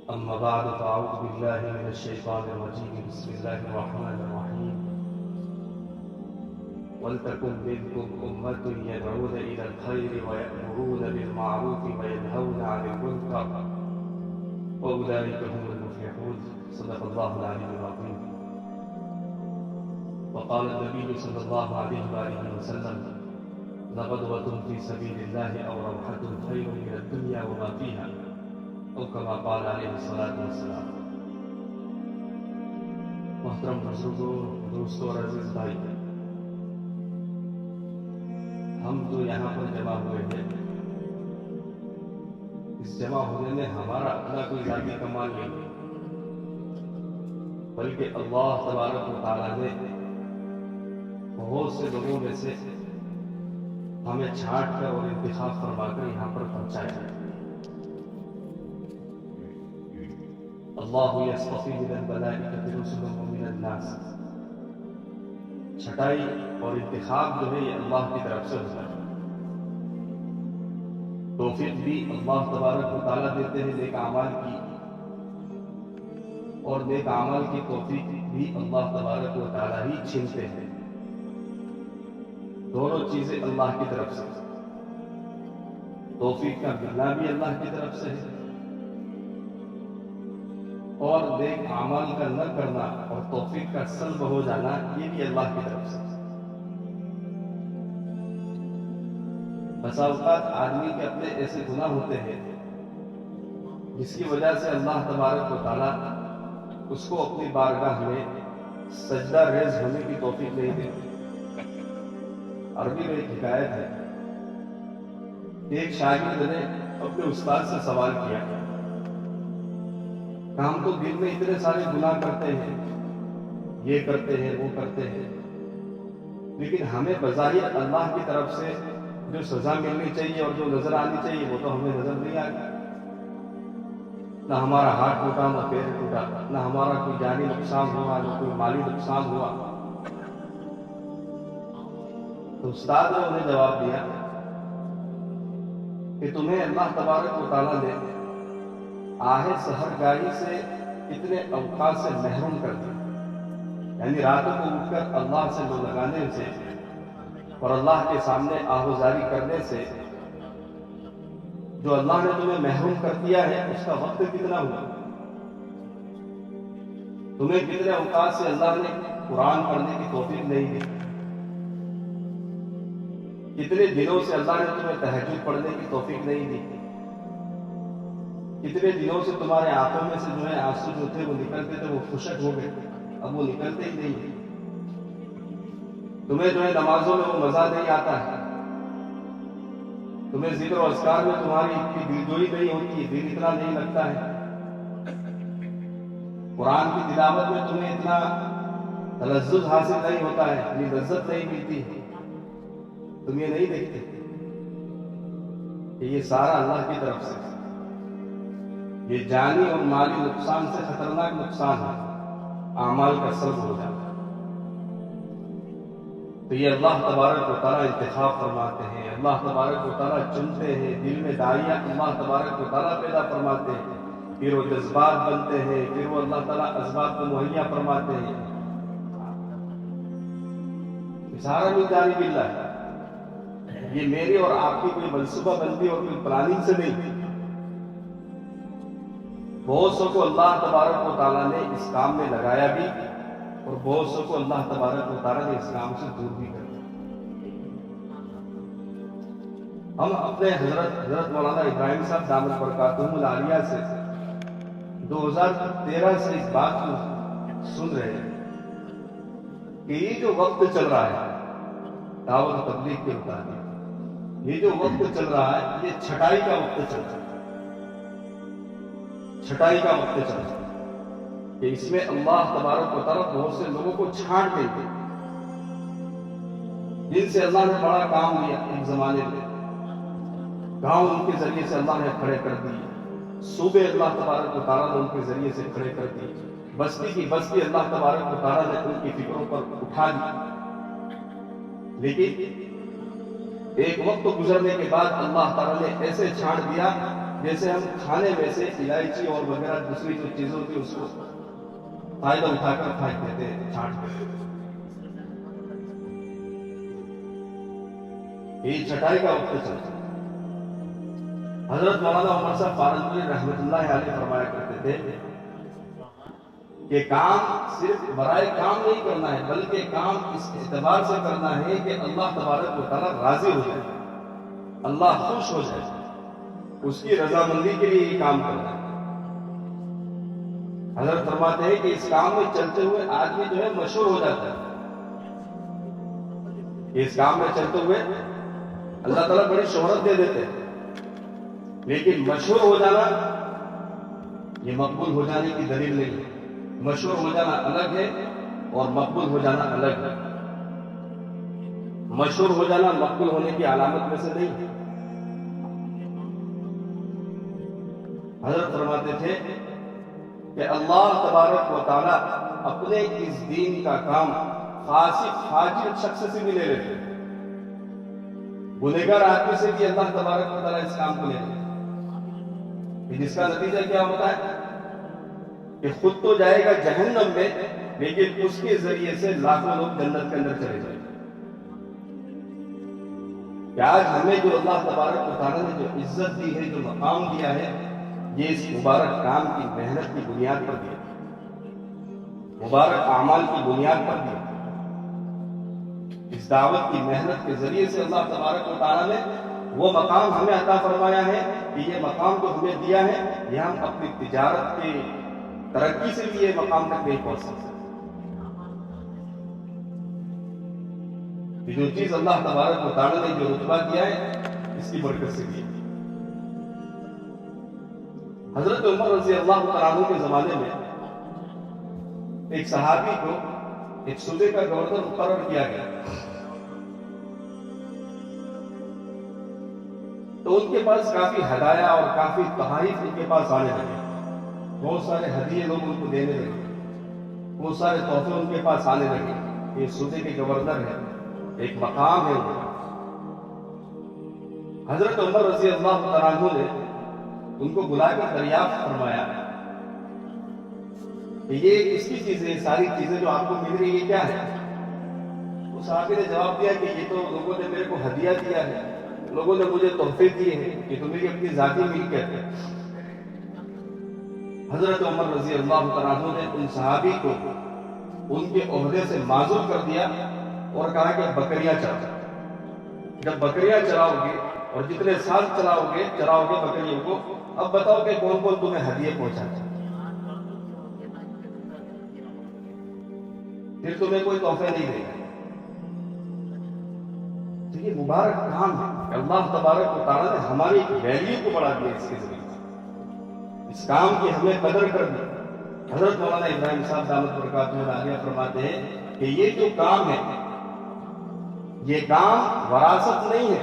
أما بعد فأعوذ بالله من الشيطان الرجيم بسم الله الرحمن الرحيم ولتكن منكم أمة يدعون إلى الخير ويأمرون بالمعروف وينهون عن المنكر وأولئك هم المفلحون صدق الله العلي العظيم. وقال النبي صلى الله عليه وآله وسلم لغدوة في سبيل الله أو روحة خير من الدنيا وما فيها او كما قال علیہ الصلوۃ والسلام. محترم بزرگوں، دوستوں اور عزیز بھائی، ہم جو یہاں پر جمع ہوئے ہیں، اس جمع ہونے میں ہمارا اپنا کوئی ذاتی کمال نہیں، بلکہ اللہ تبارک و تعالیٰ نے بہت سے لوگوں میں سے ہمیں چھانٹ کر اور انتخاب فرما کر یہاں پر پہنچایا ہے. اللہ یصطفی من الملائکۃ رسلا ومن الناس. چھٹائی اور انتخاب جو ہے یہ اللہ کی طرف سے ہوتا ہے. توفیق بھی اللہ تبارک و تعالیٰ دیتے ہیں نیک اعمال کی، اور نیک اعمال کی توفیق بھی اللہ تبارک و تعالیٰ ہی چھینتے ہیں. دونوں چیزیں اللہ کی طرف سے. توفیق کا ملنا بھی اللہ کی طرف سے ہے، اور نیک اعمال کا نہ کرنا اور توفیق کا سلب ہو جانا یہ بھی اللہ کی طرف سے. بسا اوقات آدمی کے اپنے ایسے گناہ ہوتے ہیں جس کی وجہ سے اللہ تبارک و تعالیٰ اس کو اپنی بارگاہ میں سجدہ ریز ہونے کی توفیق نہیں دیتے. عربی میں ایک حکایت ہے کہ ایک شاگرد نے اپنے استاد سے سوال کیا کہ ہم تو دن میں اتنے سارے گناہ کرتے ہیں، یہ کرتے ہیں وہ کرتے ہیں، لیکن ہمیں بظاہر اللہ کی طرف سے جو سزا ملنی چاہیے اور جو نظر آنی چاہیے وہ تو ہمیں نظر نہیں آئی. نہ ہمارا ہاتھ ٹوٹا، نہ پیر ٹوٹا، نہ ہمارا کوئی جانی نقصان ہوا، نہ کوئی مالی نقصان ہوا. تو استاد نے انہیں جواب دیا کہ تمہیں اللہ تبارک و تعالیٰ نے آہ سحر گاہی سے اتنے اوقات سے محروم کر دیا، یعنی راتوں کو اٹھ کر اللہ سے لو لگانے سے اور اللہ کے سامنے آہوزاری کرنے سے جو اللہ نے تمہیں محروم کر دیا ہے اس کا وقت کتنا ہوا. تمہیں کتنے اوقات سے اللہ نے قرآن پڑھنے کی توفیق نہیں دی، کتنے دنوں سے اللہ نے تمہیں تہجد پڑھنے کی توفیق نہیں دی، کتنے دنوں سے تمہارے آنکھوں میں سے جو ہے آنسو جو تھے وہ نکلتے تھے وہ خشک ہو گئے، اب وہ نکلتے ہی نہیں. تمہیں جو ہے نمازوں میں وہ مزہ نہیں آتا ہے، تمہیں ذکر و اذکار میں تمہاری اتنی دلجوئی نہیں ہوتی، دل اتنا نہیں لگتا ہے، قرآن کی تلاوت میں تمہیں اتنا تلذذ حاصل نہیں ہوتا ہے، اتنی لذت نہیں ملتی. تم یہ نہیں دیکھتے کہ یہ سارا اللہ کی طرف سے. یہ جانی اور مالی نقصان سے خطرناک نقصان ہے، اعمال کا سلب ہو جاتا ہے. تو یہ اللہ تبارک و تعالیٰ انتخاب فرماتے ہیں، اللہ تبارک و تعالیٰ چنتے ہیں، دل میں داعیہ اللہ تبارک و تعالیٰ پیدا فرماتے ہیں، پھر وہ جذبات بنتے ہیں، پھر وہ اللہ تعالیٰ اسباب کو مہیا فرماتے ہیں. سارا بھی جانب اللہ ہے، یہ میری اور آپ کی کوئی منصوبہ بندی اور کوئی پلاننگ سے نہیں. بہت سو کو اللہ تبارک و تعالیٰ نے اس کام میں لگایا بھی، اور بہت سو کو اللہ تبارک و تعالیٰ نے اس کام سے دور بھی کر دیا. ہم اپنے حضرت مولانا ابراہیم صاحب دامت برکاتہم العالیہ سے 2013 سے اس بات کو سن رہے ہیں کہ یہ جو وقت چل رہا ہے دعوت و تبلیغ کے مطابق، یہ جو وقت چل رہا ہے یہ چھٹائی کا وقت چل رہا ہے. چھٹائی کا وقت چل رہا ہے کہ اس میں اللہ تبارک و تعالیٰ بہت سے لوگوں کو چھانٹ دیں گے جن سے اللہ نے بڑا کام لیا. ایک زمانے میں گاؤں ان کے ذریعے سے اللہ نے کھڑے کر دیے، صوبے اللہ تبارک و تعالیٰ نے ان کے ذریعے سے کھڑے کر دیے، بستی کی بستی اللہ تبارک و تعالیٰ نے ان کی فکروں پر اٹھا دی. لیکن ایک وقت گزرنے کے بعد اللہ تعالیٰ نے ایسے چھاڑ دیا جیسے ہم کھانے میں سے الائچی اور وغیرہ دوسری جو چیزوں کی اس کو فائدہ اٹھا کر پھینک دیتے ہیں، چھانٹ دیتے ہیں. یہ چھٹائی کا وقت چلتا ہے. حضرت مولانا عمر صاحب فاروقی رحمۃ اللہ علیہ فرمایا کرتے تھے کہ کام صرف برائے کام نہیں کرنا ہے، بلکہ کام اس اعتبار سے کرنا ہے کہ اللہ تبارک و تعالیٰ راضی ہو جائے، اللہ خوش ہو جائے، اس کی رضامندی کے لیے یہ کام کرنا ہے. حضرت فرماتے ہیں کہ اس کام میں چلتے ہوئے آدمی جو ہے مشہور ہو جاتا ہے. اس کام میں چلتے ہوئے اللہ تعالیٰ بڑی شہرت دے دیتے ہیں، لیکن مشہور ہو جانا یہ مقبول ہو جانے کی دلیل نہیں ہے. مشہور ہو جانا الگ ہے اور مقبول ہو جانا الگ ہے. مشہور ہو جانا مقبول ہونے کی علامت میں سے نہیں ہے. حضرت فرماتے تھے کہ اللہ تبارک و تعالیٰ اپنے اس دین کا کام فاسق فاجر شخص سے بھی لے لیتے ہیں. گنہگار آدمی سے بھی اللہ تبارک و تعالیٰ اس کام کو لے لیتے ہیں، جس کا نتیجہ کیا ہوتا ہے کہ خود تو جائے گا جہنم میں، لیکن اس کے ذریعے سے لاکھوں لوگ جنت کے اندر چلے جائیں گے. کہ آج ہمیں جو اللہ تبارک و تعالیٰ نے جو عزت دی ہے، جو مقام دیا ہے، یہ اس مبارک کام کی محنت کی بنیاد پر دیا، مبارک اعمال کی بنیاد پر دیا. اس دعوت کی محنت کے ذریعے سے اللہ تبارک و تعالیٰ نے وہ مقام ہمیں عطا فرمایا ہے کہ یہ مقام جو ہمیں دیا ہے، یہ ہم اپنی تجارت کی ترقی سے بھی یہ مقام تک نہیں پہنچ سکتے. جو چیز اللہ تبارک و تعالیٰ نے جو رتبہ دیا ہے، اس کی برکت سے دیا. حضرت عمر رضی اللہ تعالیٰ عنہ کے زمانے میں ایک صحابی کو ایک صوبے کا گورنر مقرر کیا گیا. تو ان کے پاس کافی ہدایا اور کافی تحائف ان کے پاس آنے لگے. بہت سارے ہدیے لوگ ان کو دینے لگے، بہت سارے تحفے ان کے پاس آنے لگے. یہ صوبے کے گورنر ہے، ایک مقام ہے ان کا. حضرت عمر رضی اللہ تعالیٰ عنہ نے ان کو بلا کر دریافت فرمایا کہ یہ کس کی چیزیں، ساری چیزیں جو آپ کو مل رہی ہے کیا ہے؟ اس صحابی نے جواب دیا کہ یہ تو لوگوں نے میرے کو ہدیہ دیا ہے، لوگوں نے مجھے تحفے دیے ہیں، یہ تو میری اپنی ذاتی ملکیت ہے. حضرت عمر رضی اللہ تعالیٰ عنہ نے ان صحابی کو ان کے عہدے سے معزول کر دیا اور کہا کہ بکریاں چراؤ. جب بکریاں چراؤ گے اور جتنے سال چراؤ گے بکریوں کو، اب بتاؤ کہ کون کون تمہیں ہدیے پہنچاتا ہے. پھر تمہیں کوئی تحفے نہیں دے گا. تو یہ مبارک کام ہے کہ اللہ تبارک و تعالیٰ نے ہماری ویلیو کو بڑھا دیا اس کے ذریعے. اس کام کی ہمیں قدر کر دی. حضرت مولانا ابراہیم صاحب دامت برکاتہ العالیہ فرماتے ہیں کہ یہ جو کام ہے، یہ کام وراثت نہیں ہے،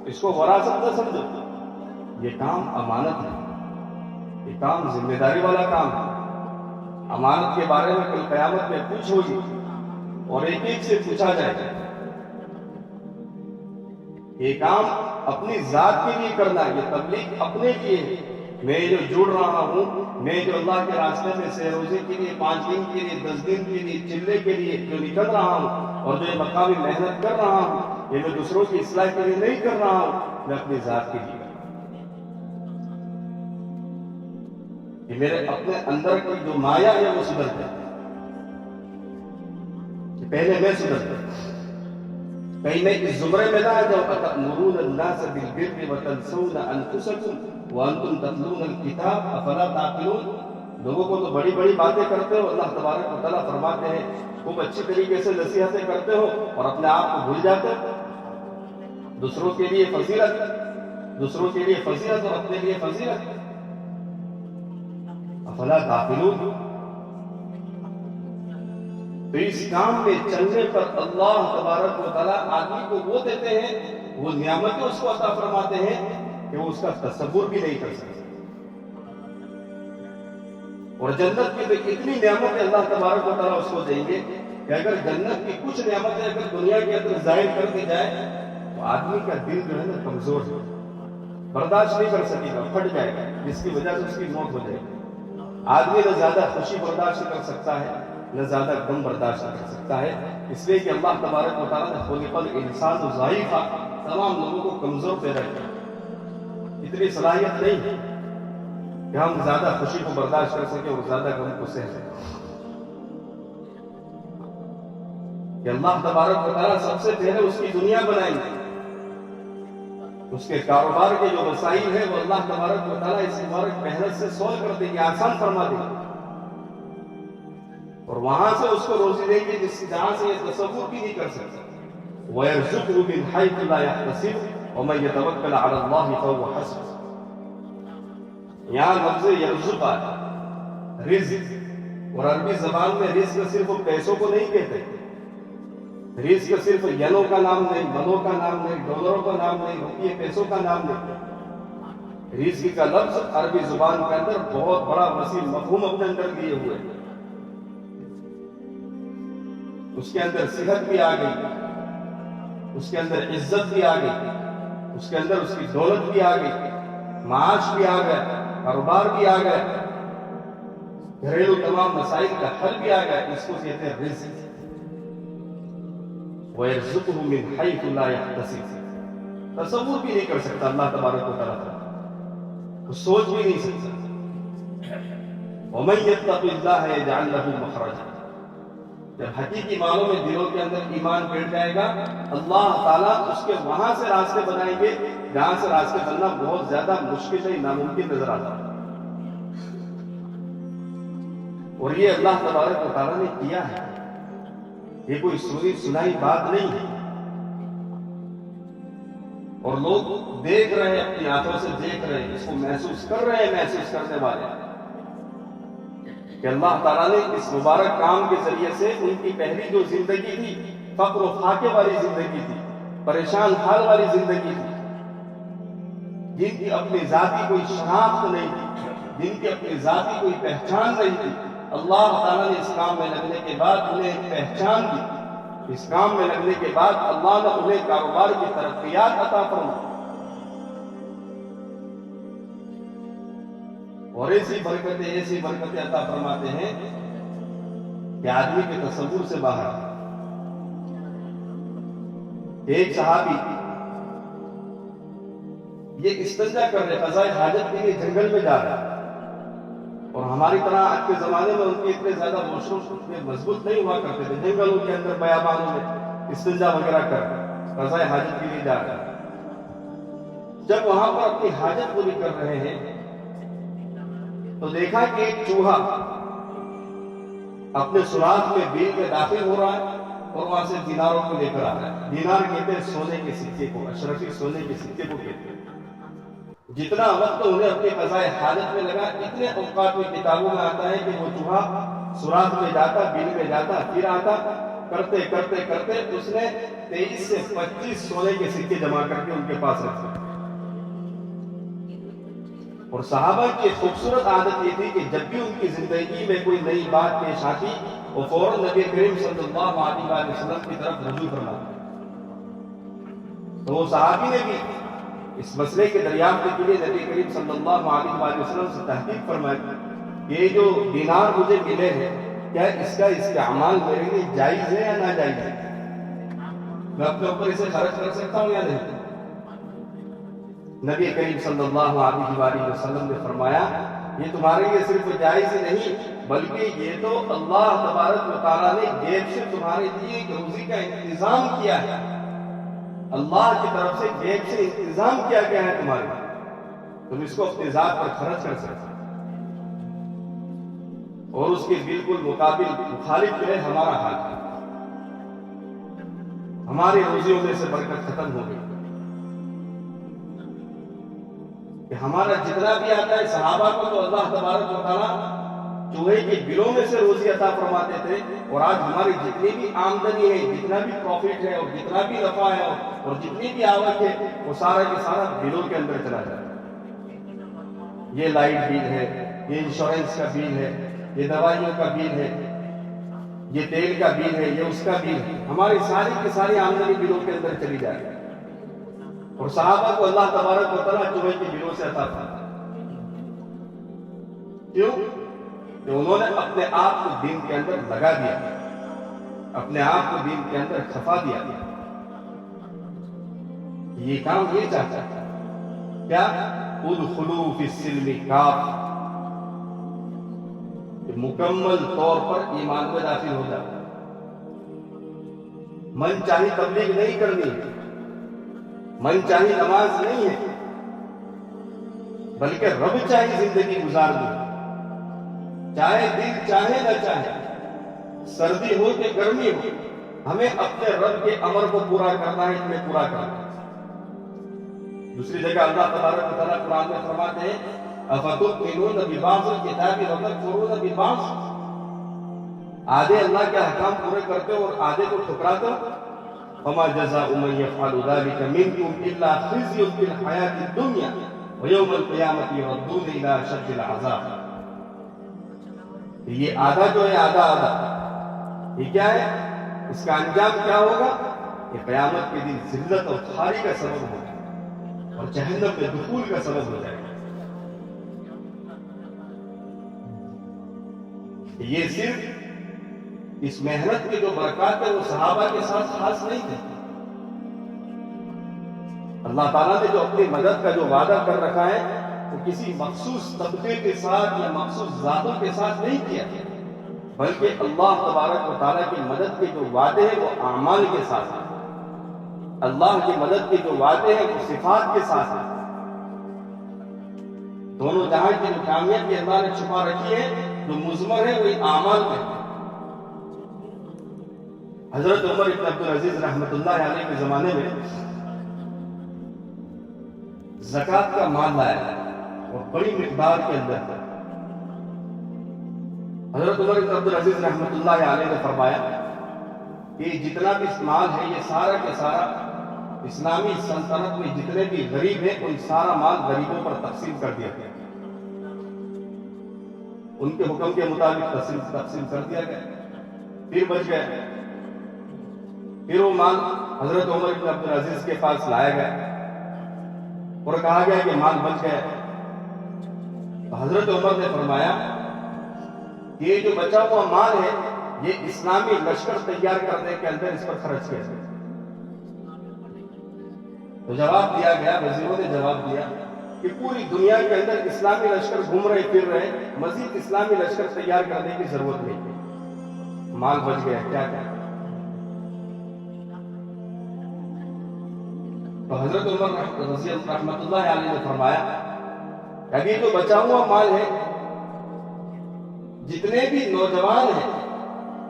اس کو وراثت نہ سمجھو. یہ کام امانت ہے، یہ کام ذمہ داری والا کام ہے. امانت کے بارے میں کل قیامت میں پوچھ ہوگی اور ایک ایک سے پوچھا جائے گا. یہ کام اپنی ذات کے لیے کرنا ہے، یہ تبلیغ اپنے لیے ہے. میں جو جڑ رہا ہوں، میں جو اللہ کے راستے میں سہ روزے کے لیے، 5 دن کے لیے، 10 دن کے لیے، چلے کے لیے جو نکل رہا ہوں اور جو یہ مقامی محنت کر رہا ہوں، یہ میں دوسروں کی اصلاح کے لیے نہیں کر رہا ہوں، میں اپنی ذات کے لیے کر رہا ہوں. کہ میرے اپنے اندر کی جو مایا ہے وہ سدھر جائے. پہلے میں سدھر جائے، کہیں میں اس زمرے میں نہ آ جاؤں. أَتَأْمُرُونَ النَّاسَ بِالْبِرِّ وَتَنْسَوْنَ أَنفُسَكُمْ وَأَنْتُمْ تَتْلُونَ الْكِتَابَ أَفَلَا تَعْقِلُونَ. لوگوں کو تو بڑی بڑی باتیں کرتے ہو، اللہ تبارک و تعالیٰ فرماتے ہیں خوب اچھی طریقے سے نصیحتیں کرتے ہو اور اپنے آپ کو بھول جاتے ہو. دوسروں کے لیے فضیلت اور اپنے لیے فضیلت. افلا تعقلون. تو اس کام میں چلنے پر اللہ تبارک و تعالیٰ آدمی کو وہ دیتے ہیں، وہ نعمتیں اس کو عطا فرماتے ہیں کہ وہ اس کا تصور بھی نہیں کر سکتے. اور جنت کی تو اتنی نعمتیں اللہ تبارک و تعالیٰ اس کو دیں گے کہ اگر جنت کی کچھ نعمتیں اگر دنیا کے اندر ظاہر کر دی جائے تو آدمی کا دل جو ہے نا کمزور ہے. برداشت نہیں کر سکے گا، پھٹ جائے گا، جس کی وجہ سے اس کی موت ہو جائے گی۔ آدمی نہ زیادہ خوشی برداشت کر سکتا ہے، نہ زیادہ غم برداشت کر سکتا ہے، اس لیے کہ اللہ تبارک و تعالیٰ نے خلق الانسان ضعیفا، تمام لوگوں کو کمزور پیدا کیا، اتنی صلاحیت نہیں ہے کہ ہم زیادہ خوشی کو برداشت کر سکیں اور زیادہ غم کو سہ سکیں۔ کہ اللہ تبارک و تعالیٰ سب سے پہلے اس کی دنیا بنائی، اس کے کاروبار کے جو وسائل ہیں وہ اللہ تبارک و تعالیٰ اس مبارک محنت سے سولو کر دیں گے، آسان فرما دیں گے، اور وہاں سے اس کو روزی دیں گے جہاں سے یہ تصور بھی نہیں کر سکتا۔ وَيَرْزُقْهُ مِنْ حَيْثُ لَا يَحْتَسِبُ وَمَن يَتَوَكَّلْ عَلَى اللَّهِ فَهُوَ حَسْبُهُ۔ یہاں لفظ یرزق ہے، رزق، اور عربی زبان میں رزق صرف پیسوں کو نہیں کہتے، رزق صرف ینوں کا نام نہیں، منوں کا نام نہیں، ڈالروں کا نام نہیں، روپیے پیسوں کا نام نہیں۔ رزق کا لفظ عربی زبان کے اندر بہت بڑا وسیع مفہوم اپنے اندر لیے ہوئے، اس کے اندر صحت بھی آ گئی، اس کے اندر عزت بھی آ گئی، اس کے اندر اس کی دولت بھی آ گئی، معاش بھی آ گیا، کاروبار بھی آ گیا، گھریلو تمام مسائل کا حل بھی آ گیا، اس کو کہتے ہیں رزق۔ وَيَرْزُقُهُ مِنْ حَيْثُ لَا يَحْتَسِبُ، تصور بھی نہیں کر سکتا اللہ تبارک و تعالیٰ، وہ سوچ بھی نہیں سکتا۔ وَمَن يَتَّقِ اللَّهَ يَجْعَل لَّهُ مَخْرَجًا، جب حقیقی معنوں میں دلوں کے اندر ایمان بیٹھ جائے گا، اللہ تعالیٰ اس کے وہاں سے راستے بنائیں گے جہاں سے راستے بننا بہت زیادہ مشکل ہے، ناممکن نظر آتا ہے، اور یہ اللہ تبارک و تعالیٰ نے کیا ہے، یہ کوئی سنی سنائی بات نہیں ہے، اور لوگ دیکھ رہے ہیں، اپنی آنکھوں سے دیکھ رہے ہیں، اس کو محسوس کر رہے ہیں، محسوس کرنے والے، کہ اللہ تعالیٰ نے اس مبارک کام کے ذریعے سے ان کی پہلی جو زندگی تھی، فقر و فاقے والی زندگی تھی، پریشان حال والی زندگی تھی، جن کی اپنی ذاتی کوئی شناخت نہیں تھی، جن کی اپنی ذاتی کوئی پہچان نہیں تھی، اللہ تعالیٰ نے اس کام میں لگنے کے بعد انہیں پہچان دی، اس کام میں لگنے کے بعد اللہ نے انہیں کاروبار کی ترقیات عطا فرمائی، اور ایسی برکتیں عطا فرماتے ہیں کہ آدمی کے تصور سے باہر۔ ایک صحابی یہ استنجا کر رہے، قضائے حاجت کے لیے جنگل میں جا رہے، اور ہماری طرح آج کے زمانے میں ان کے اتنے زیادہ واش روم مضبوط نہیں ہوا کرتے تھے، جنگلوں کے اندر بیابانوں میں استنجا وغیرہ کر قضائے حاجت کے لیے جا رہے۔ جب وہاں پر اپنی حاجت پوری کر رہے ہیں تو دیکھا کہ ایک چوہا اپنے سوراخ میں بیل میں داخل ہو رہا ہے، اور وہاں سے دیناروں کو لے کر آ رہا ہے۔ دینار کہتے ہیں سونے کے سکے کو، اشرفی سونے کے سکے کو کہتے ہیں۔ جتنا وقت انہیں اپنے قضائے حاجت میں لگا، اتنے اوقات میں کتابوں میں آتا ہے کہ وہ چوہا سوراخ میں جاتا، بیل میں جاتا، پھر آتا، کرتے کرتے کرتے اس نے 23 سے 25 سونے کے سکے جمع کر کے ان کے پاس رکھے۔ اور صحابہ کی ایک خوبصورت عادت یہ تھی کہ جب بھی ان کی زندگی میں کوئی نئی بات پیش آتی، وہ فوراً نبی کریم صلی اللہ علیہ وسلم کی طرف رجوع فرماتے۔ تو وہ صحابی نے بھی اس مسئلے کے دریافت کے لیے نبی کریم صلی اللہ علیہ وسلم سے تحقیق فرمائی کہ یہ جو دینار مجھے ملے ہیں، کیا اس کا استعمال میرے لیے جائز ہے یا ناجائز ہے؟ میں اپنے اوپر اسے خرچ کر سکتا ہوں یا نہیں؟ نبی کریم صلی اللہ علیہ وسلم نے فرمایا، یہ تمہارے لیے صرف جائز ہی نہیں بلکہ یہ تو اللہ تبارک و تعالیٰ نے غیب سے تمہارے لیے ایک روزی کا انتظام کیا ہے، اللہ کی طرف سے غیب سے انتظام کیا گیا ہے تمہارے لیے، تم اس کو اپنے ذات پر خرچ کر سکتے۔ اور اس کے بالکل مقابل مخالف جو ہے ہمارا حال ہے، ہماری روزیوں میں سے برکت ختم ہو گئی، کہ ہمارا جتنا بھی آتا ہے، صحابہ کو تو اللہ تبارک و تعالیٰ چوہے کے بلوں میں سے روزی عطا فرماتے تھے، اور آج ہماری جتنی بھی آمدنی ہے، جتنا بھی پروفٹ ہے، اور جتنا بھی نفع ہے، اور جتنی بھی آوک ہے، وہ سارا کے سارا بلوں کے اندر چلا جاتا ہے۔ یہ لائٹ بل ہے، یہ انشورنس کا بل ہے، یہ دوائیوں کا بل ہے، یہ تیل کا بل ہے، یہ اس کا بل ہے، ہماری ساری کی ساری آمدنی بلوں کے اندر چلی جائے گی۔ اور صحابہ کو اللہ تبارک و تعالیٰ چوہے کے بلوں سے عطا فرمایا. کیوں؟ کہ انہوں نے اپنے آپ کو دین کے اندر لگا دیا, اپنے آپ کو دین کے اندر کھپا دیا. یہ کام یہ چاہتا ہے کیا؟ ادخلوا فی السلم کافہ, مکمل طور پر ایمان میں داخل ہو جاتا. من چاہی تبلیغ نہیں کرنی, من چاہی نماز نہیں ہے, بلکہ رب چاہی زندگی گزارنی. چاہے دل چاہے نہ چاہے, سردی ہو کہ گرمی ہو, ہمیں اپنے رب کے امر کو پورا کرنا ہے, اس میں پورا کرنا ہے. دوسری جگہ اللہ تبارک و تعالیٰ قرآن میں فرماتے ہیں افتؤمنون ببعض الکتاب وتکفرون ببعض, آدھے اللہ کے احکام پورے کرتے ہو اور آدھے کو ٹھکراتے ہو. فما جزاء من يفعل ذلك منكم الا خزي في الحياة الدنيا ويوم القيامة يردون الى اشد العذاب. یہ آدھا جو ہے آدھا آدھا, یہ کیا ہے؟ اس کا انجام کیا ہوگا؟ یہ قیامت کے دن ذلت اور خاری کا سبب ہوگا اور جہنم میں دخول کا سبب ہو جائے گا. یہ صرف اس محنت کے جو برکات ہیں وہ صحابہ کے ساتھ خاص نہیں تھے. اللہ تعالیٰ نے جو اپنی مدد کا جو وعدہ کر رکھا ہے وہ کسی مخصوص طبقے کے ساتھ یا مخصوص ذاتوں کے ساتھ نہیں کیا, بلکہ اللہ تبارک و تعالیٰ کی مدد کے جو وعدے ہیں وہ اعمال کے ساتھ ہیں. اللہ کی مدد کے جو وعدے ہیں وہ صفات کے ساتھ ہیں. دونوں جہاں کی جو کامیابی اللہ نے چھپا رکھی ہے, جو مضمر ہے وہی اعمال میں. حضرت عمر بن عبدالعزیز رحمۃ اللہ علیہ کے زمانے میں زکوٰۃ کا مال لایا اور بڑی مقدار کے اندر تھا. حضرت عمر بن عبدالعزیز رحمۃ اللہ علیہ نے فرمایا کہ جتنا بھی مال ہے یہ سارا کے سارا اسلامی سلطنت میں جتنے بھی غریب ہیں ان سارا مال غریبوں پر تقسیم کر دیا گیا. ان کے حکم کے مطابق تقسیم کر دیا گیا. پھر بچ گئے. پھر وہ مال حضرت عمر بن عبدالعزیز کے پاس لایا گیا اور کہا گیا کہ مال بچ گیا. حضرت عمر نے فرمایا کہ یہ جو بچا ہوا مال ہے یہ اسلامی لشکر تیار کرنے کے اندر اس پر خرچ کیا جائے. تو جواب دیا گیا, وزیروں نے جواب دیا کہ پوری دنیا کے اندر اسلامی لشکر گھوم رہے پھر رہے, مزید اسلامی لشکر تیار کرنے کی ضرورت نہیں ہے, مال بچ گیا, کیا کریں. تو حضرت عمر رحمۃ اللہ علیہ نے فرمایا کہ ابھی جو بچا ہوا مال ہے جتنے بھی نوجوان ہیں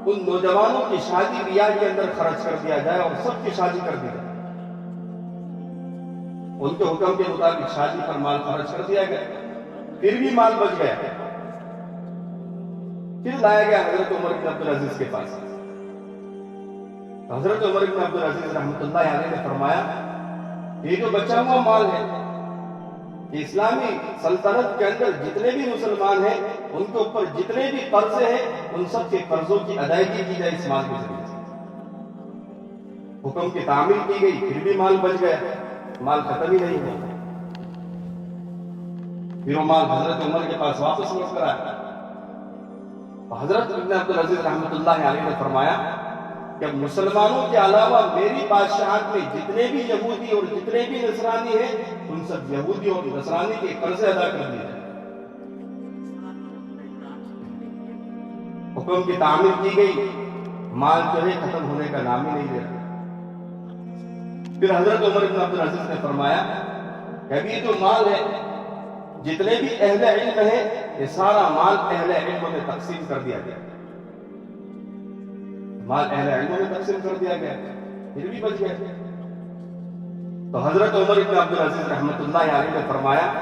ان نوجوانوں کی شادی بیاہ کے اندر خرچ کر دیا جائے اور سب کی شادی کر دی جائے. ان کے حکم کے مطابق شادی پر مال خرچ کر دیا گیا. پھر بھی مال بچ گیا. پھر لایا گیا حضرت عمر بن عبدالعزیز کے پاس. حضرت عمر بن عبدالعزیز رحمۃ اللہ علیہ نے فرمایا یہ جو بچا ہوا مال ہے اسلامی سلطنت کے اندر جتنے بھی مسلمان ہیں ان کے اوپر جتنے بھی قرضے ہیں ان سب کے قرضوں کی ادائیگی کی جائے اس مال کے ذریعے سے. حکم کی تعمیل کی گئی, پھر بھی مال بچ گیا, مال ختم ہی نہیں ہوا. پھر وہ مال حضرت عمر کے پاس واپس لوٹ کر آیا. حضرت ابن عبدالعزیز رحمۃ اللہ علیہ نے فرمایا کہ مسلمانوں کے علاوہ میری بادشاہت میں جتنے بھی یہودی اور جتنے بھی نصرانی ہیں ان سب یہودی اور نصرانی کے قرضے ادا کر دیے. حکم کی تعمیل کی گئی, مال جو ہے ختم ہونے کا نام ہی نہیں لے رہا. پھر حضرت عمر بن عبدالعزیز نے فرمایا کہ ابھی جو مال ہے جتنے بھی اہل علم ہیں یہ سارا مال اہل علم میں تقسیم کر دیا گیا. مال اہل علم میں تقسیم کر دیا گیا, پھر بھی بچ گیا. تو حضرت عمر بن عبدالعزیز رحمۃ اللہ علیہ نے فرمایا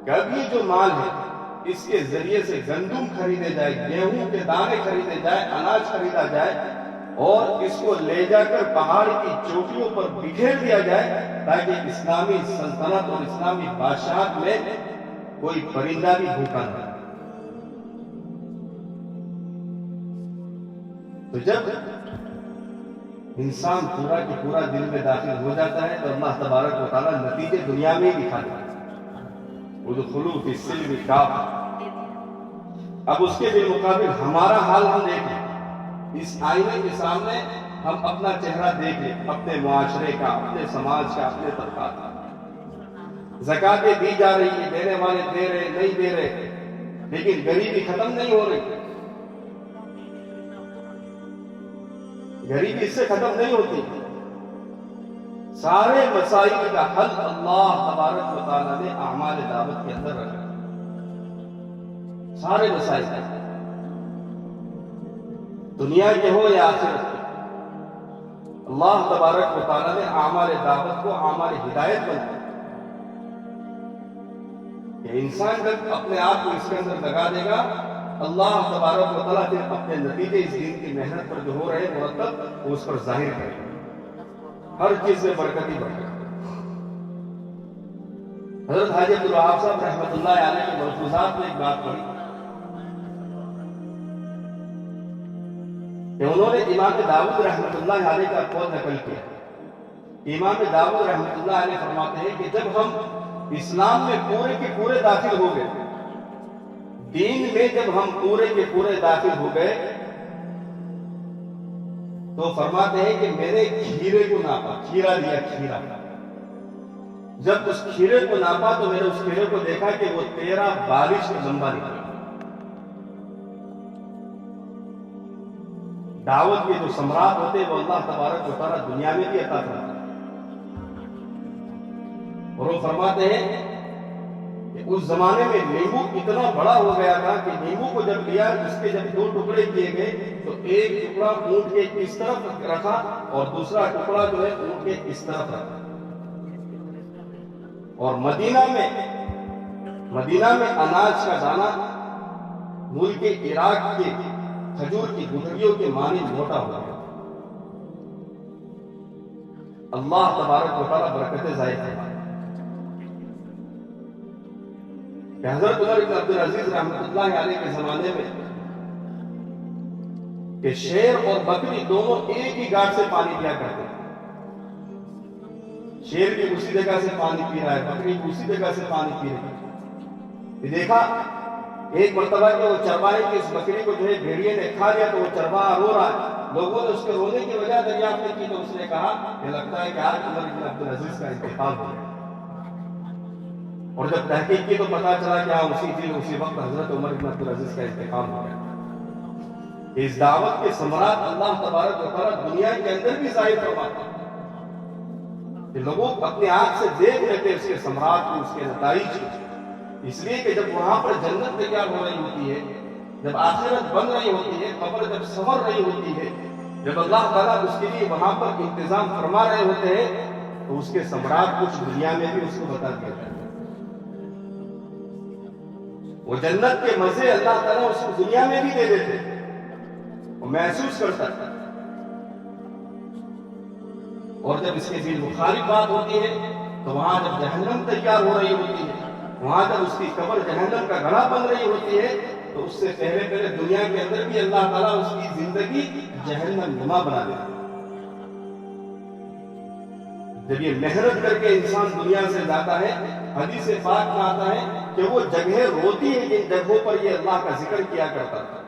کہ اب یہ جو مال ہے اس کے ذریعے سے گندم خریدے جائے, گیہوں کے دانے خریدے جائے, اناج خریدا جائے اور اس کو لے جا کر پہاڑ کی چوٹیوں پر بکھیر دیا جائے تاکہ اسلامی سلطنت اور اسلامی بادشاہت میں کوئی پرندہ بھی بھوکا نہ. تو جب انسان پورا کہ پورا دل میں داخل ہو جاتا ہے تو اللہ تبارک و تعالیٰ نتیجے دنیا میں ہی دکھا دیتا ہے۔ ادخلوا فی السلم کافہ۔ اب اس کے بالمقابل ہمارا حال ہم دیکھیں، اس آئینے کے سامنے ہم اپنا چہرہ دیکھیں، اپنے معاشرے کا، اپنے سماج کا، اپنے طبقات کا۔ زکاتیں دی جا رہی ہیں، دینے والے دے رہے نہیں دے رہے، لیکن غریبی ختم نہیں ہو رہی، غریبی اس سے ختم نہیں ہوتی۔ سارے مسائل کا حل اللہ تبارک و تعالیٰ نے اعمال دعوت کے اندر رکھا، سارے مسائل کا، دنیا کے ہو یا آخرت کے۔ اللہ تبارک و تعالیٰ نے اعمال دعوت کو اعمال ہدایت بنا کہ انسان جب اپنے آپ کو اس کے اندر لگا دے گا، اللہ تبارک و تعالیٰ پھر اپنے نتیجے اس دین کی محنت پر جو ہو رہے مرتب وہ اس پر ظاہر کرے گا، ہر چیز میں برکت ہی برکت۔ حضرت حاجی عبدالوہاب صاحب رحمۃ اللہ علیہ کے ملفوظات میں ایک بات پڑھی کہ انہوں نے امام داؤد رحمۃ اللہ علیہ کا قول نقل کیا۔ امام داؤد رحمۃ اللہ علیہ فرماتے ہیں کہ جب ہم اسلام میں پورے کے پورے داخل ہو گئے، دین میں جب ہم پورے کے پورے داخل ہو گئے تو فرماتے ہیں کہ میں نے کھیرے کو ناپا، کھیرا لیا، کھیرا، جب اس کھیرے کو ناپا تو میں نے اس کھیرے کو دیکھا کہ وہ 13 بارش کا لمبا نکلا۔ دعوت کے جو ثمرات ہوتے ہیں وہ اللہ تبارک و تعالیٰ دنیا میں بھی عطا کرتا ہے، اور وہ فرماتے ہیں کہ اس زمانے میں نیمبو اتنا بڑا ہو گیا تھا کہ نیمبو کو جب لیا، اس کے جب 2 ٹکڑے کیے گئے تو ایک ٹکڑا اونٹ کے اس طرف رکھا اور دوسرا ٹکڑا جو ہے اونٹ کے اس طرف رکھا۔ اور مدینہ میں اناج کا دانہ ملک عراق کے کھجور کی گٹھلیوں کے مانند موٹا ہو گیا۔ اللہ تبارک و تعالیٰ برکتیں ظاہر فرمائے کہ حضرت عمر بن عبدالعزیز رحمۃ اللہ علیہ کے زمانے میں کہ شیر اور بکری دونوں ایک ہی گاٹ سے پانی پیا کرتے تھے، شیر بھی اسی جگہ سے پانی پی رہا ہے، بکری بھی اسی جگہ سے پانی پی رہی ہے۔ دیکھا ایک مرتبہ کہ وہ چرواہے کی اس بکری کو جو ہے بھیڑیے نے کھا لیا تو وہ چرواہا رو رہا ہے، لوگوں نے اس کے رونے کی وجہ دریافت کی تو اس نے کہا کہ لگتا ہے کہ آج عمر بن عبدالعزیز کا انتقال ہو گیا، اور جب تحقیق کی تو پتا چلا کہ اسی وقت حضرت عمر بن عبدالعزیز کا انتقال ہو گیا۔ اس دعوت کے ثمرات اللہ تبارک و تعالیٰ دنیا کے اندر بھی ظاہر فرماتا ہے کہ لوگوں اپنے آنکھ سے دیکھ لیتے اس کے ثمرات کو، اس کے نتائج کو، اس لیے کہ جب وہاں پر جنت تیار ہو رہی ہوتی ہے، جب آخرت بن رہی ہوتی ہے، قبر جب سنور رہی ہوتی ہے، جب اللہ تعالیٰ اس کے لیے وہاں پر انتظام فرما رہے ہوتے ہیں تو اس کے ثمرات کچھ دنیا میں بھی اس کو بتا دیا جاتا ہے۔ وہ جنت کے مزے اللہ تعالیٰ اس کو دنیا میں بھی دے دیتے وہ محسوس کر سکتا، اور جب اس کے دل مخالف بات ہوتی ہے تو وہاں جب جہنم تیار ہو رہی ہوتی ہے، وہاں جب اس کی قبر جہنم کا گڑھا بن رہی ہوتی ہے تو اس سے پہلے دنیا کے اندر بھی اللہ تعالیٰ اس کی زندگی جہنم نما بنا دیتا۔ جب یہ محنت کر کے انسان دنیا سے جاتا ہے، حدیث پاک میں آتا ہے کہ وہ جگہیں روتی ہیں جن جگہوں پر یہ اللہ کا ذکر کیا کرتا تھا،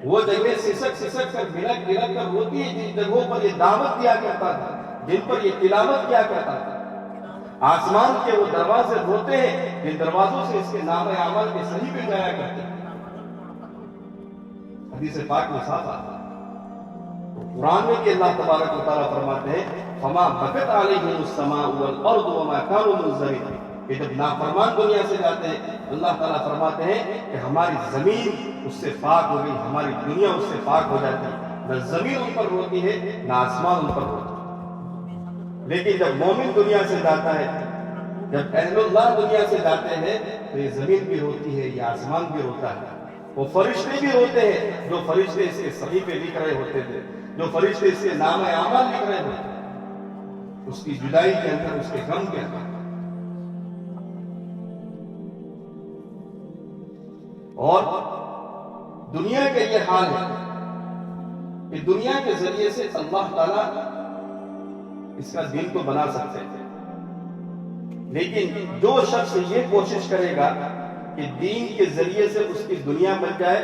وہ جگہیں سسک کر بلک کر روتی ہیں جن جگہوں پر یہ دعوت دیا کرتا تھا، جن پر یہ تلاوت کیا کرتا تھا۔ آسمان کے وہ دروازے روتے ہیں جن دروازوں سے اس کے نام اعمال کے صحیح پہ جایا کرتے ہیں۔ حدیث پاک میں صاف آتا ہے، قرآن میں کہ اللہ تبارک و تعالیٰ فرماتے ہیں فما بکت علیہم السماء والارض وما كانوا منذرین، کہ جب نافرمان دنیا سے جاتے ہیں اللہ تعالیٰ فرماتے ہیں کہ ہماری زمین اس سے پاک ہو گئی، ہماری دنیا اس سے پاک ہو جاتی ہے، نہ زمین ان پر روتی ہے نہ آسمان ان پر روتا ہے۔ لیکن جب مومن دنیا سے جاتا ہے، جب اہل اللہ دنیا سے جاتے ہیں تو یہ زمین بھی روتی ہے، یہ آسمان بھی روتا ہے، وہ فرشتے بھی روتے ہیں جو فرشتے اس کے صحیفے لکھ رہے ہوتے تھے، جو فرشتے اس کے نام اعمال لکھ رہے ہوتے ہیں، اس کی جدائی کے اندر، اس کے غم کے اندر۔ اور دنیا کا یہ حال ہے کہ دنیا کے ذریعے سے اللہ تعالیٰ اس کا دین تو بنا سکتے ہیں، لیکن جو شخص یہ کوشش کرے گا کہ دین کے ذریعے سے اس کی دنیا بن جائے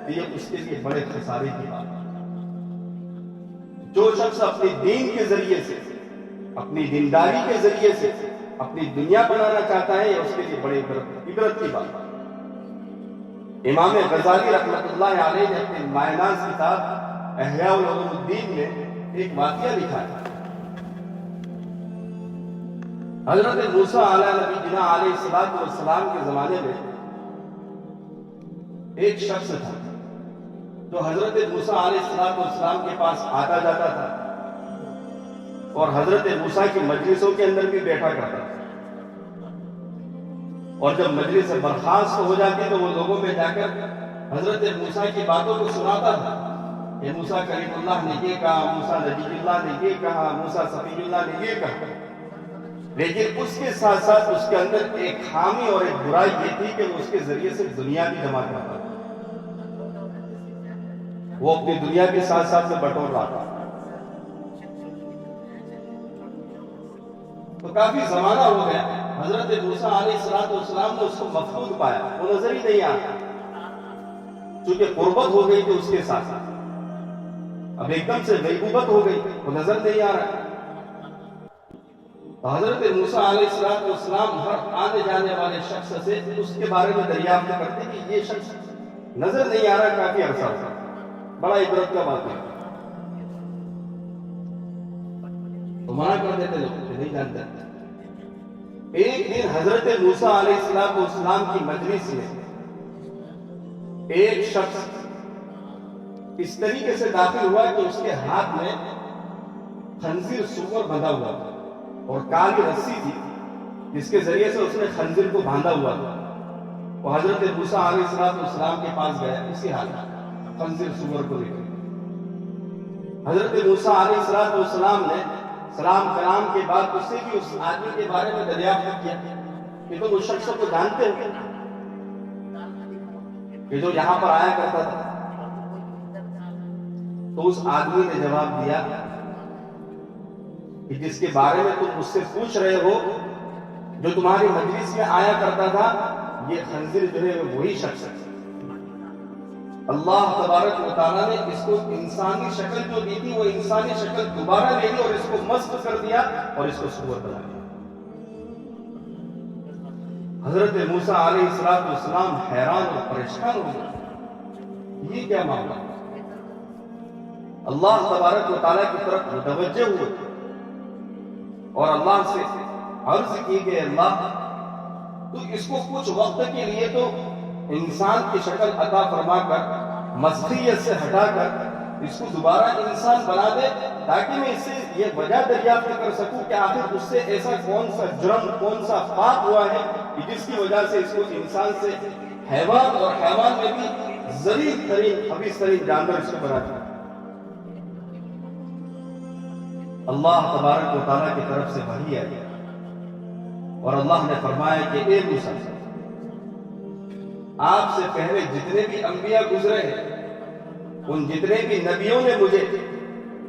تو یہ اس کے لیے بڑے خسارے کی بات ہے۔ جو شخص اپنے دین کے ذریعے سے، اپنی دینداری کے ذریعے سے اپنی دنیا بنانا چاہتا ہے، یہ اس کے لیے بڑے عبرت کی بات ہے۔ امام غزالی رحمۃ اللہ علیہ نے اپنے مائناز کتاب احیاء علوم الدین میں ایک واقعہ لکھا ہے۔ حضرت موسیٰ علیہ نبی جنا علیہ السلام کے زمانے میں ایک شخص تھا جو حضرت موسیٰ علیہ السلام کے پاس آتا جاتا تھا اور حضرت موسیٰ کی مجلسوں کے اندر بھی بیٹھا کرتا تھا، اور جب مجلس سے برخاست ہو جاتی تو وہ لوگوں میں جا کر حضرت موسیٰ کی باتوں کو سناتا تھا کہ موسیٰ کلیم اللہ نے یہ کہا، موسیٰ نبی اللہ نے یہ کہا، موسیٰ صفی اللہ نے یہ کہا۔ لیکن اس کے ساتھ ساتھ اس کے اندر ایک خامی اور ایک برائی یہ تھی کہ وہ اس کے ذریعے سے دنیا بھی جمع کرتا تھا، وہ اپنی دنیا کے ساتھ ساتھ میں بٹور رہا تھا۔ تو کافی زمانہ ہو گیا، حضرت موسیٰ علیہ السلام نے اس کو مفقود پایا، وہ نظر ہی نہیں آیا، چونکہ قربت ہو گئی تھی اس کے ساتھ، اب ایک دم سے غیبوبت ہو گئی، وہ نظر نہیں آ رہا۔ تو حضرت موسیٰ علیہ السلام ہر آنے جانے والے شخص سے اس کے بارے میں دریافت کرتے کہ یہ شخص نظر نہیں آ رہا، کافی عرصہ ہوتا، بڑا عبرت کا بات ہے۔ تو منع کر دیتے لوگ کہ نہیں جانتے۔ ایک دن حضرت موسیٰ علیہ السلام کی مجلس میں ایک شخص اس طریقے سے داخل ہوا کہ اس کے ہاتھ میں خنزیر سور بندھا ہوا تھا اور کالی رسی تھی جس کے ذریعے سے اس نے خنزیر کو باندھا ہوا تھا۔ وہ حضرت موسیٰ علیہ السلام کے پاس گیا اسی حال میں خنزیر سور کو لے کر۔ حضرت موسیٰ علیہ السلام نے سلام کلام کے بعد اس سے بھی اس آدمی کے بارے میں دریافت کیا کہ تم اس شخص کو جانتے ہو کہ جو یہاں پر آیا کرتا تھا؟ تو اس آدمی نے جواب دیا کہ جس کے بارے میں تم مجھ سے پوچھ رہے ہو، جو تمہاری مجلس میں آیا کرتا تھا، یہ خنزیر جو ہے وہی شخص ہے۔ اللہ تبارک و تعالیٰ نے اس کو انسانی شکل جو دی تھی وہ انسانی شکل دوبارہ لے لی اور اس کو مسخ کر دیا اور اس کو سور بنا دیا۔ حضرت موسیٰ علیہ السلام حیران اور پریشان ہو گئے، یہ کیا معاملہ؟ اللہ تبارک و تعالیٰ کی طرف متوجہ ہوئے اور اللہ سے عرض کی کہ اللہ تو اس کو کچھ وقت کے لیے تو انسان کی شکل عطا فرما کر مسخیت سے ہٹا کر اس کو دوبارہ انسان بنا دے تاکہ میں اس سے یہ وجہ دریافت کر سکوں کہ آخر اس سے ایسا کون سا جرم، کون سا پاپ ہوا ہے کہ جس کی وجہ سے اس کو انسان سے حیوان اور حیوان میں بھی ذلیل ترین خبیث ترین جانور اس کو بنا دیا۔ اللہ تبارک و تعالیٰ کی طرف سے وحی آئی اور اللہ نے فرمایا کہ اے موسیٰ، آپ سے پہلے جتنے بھی انبیاء گزرے ہیں ان جتنے بھی نبیوں نے مجھے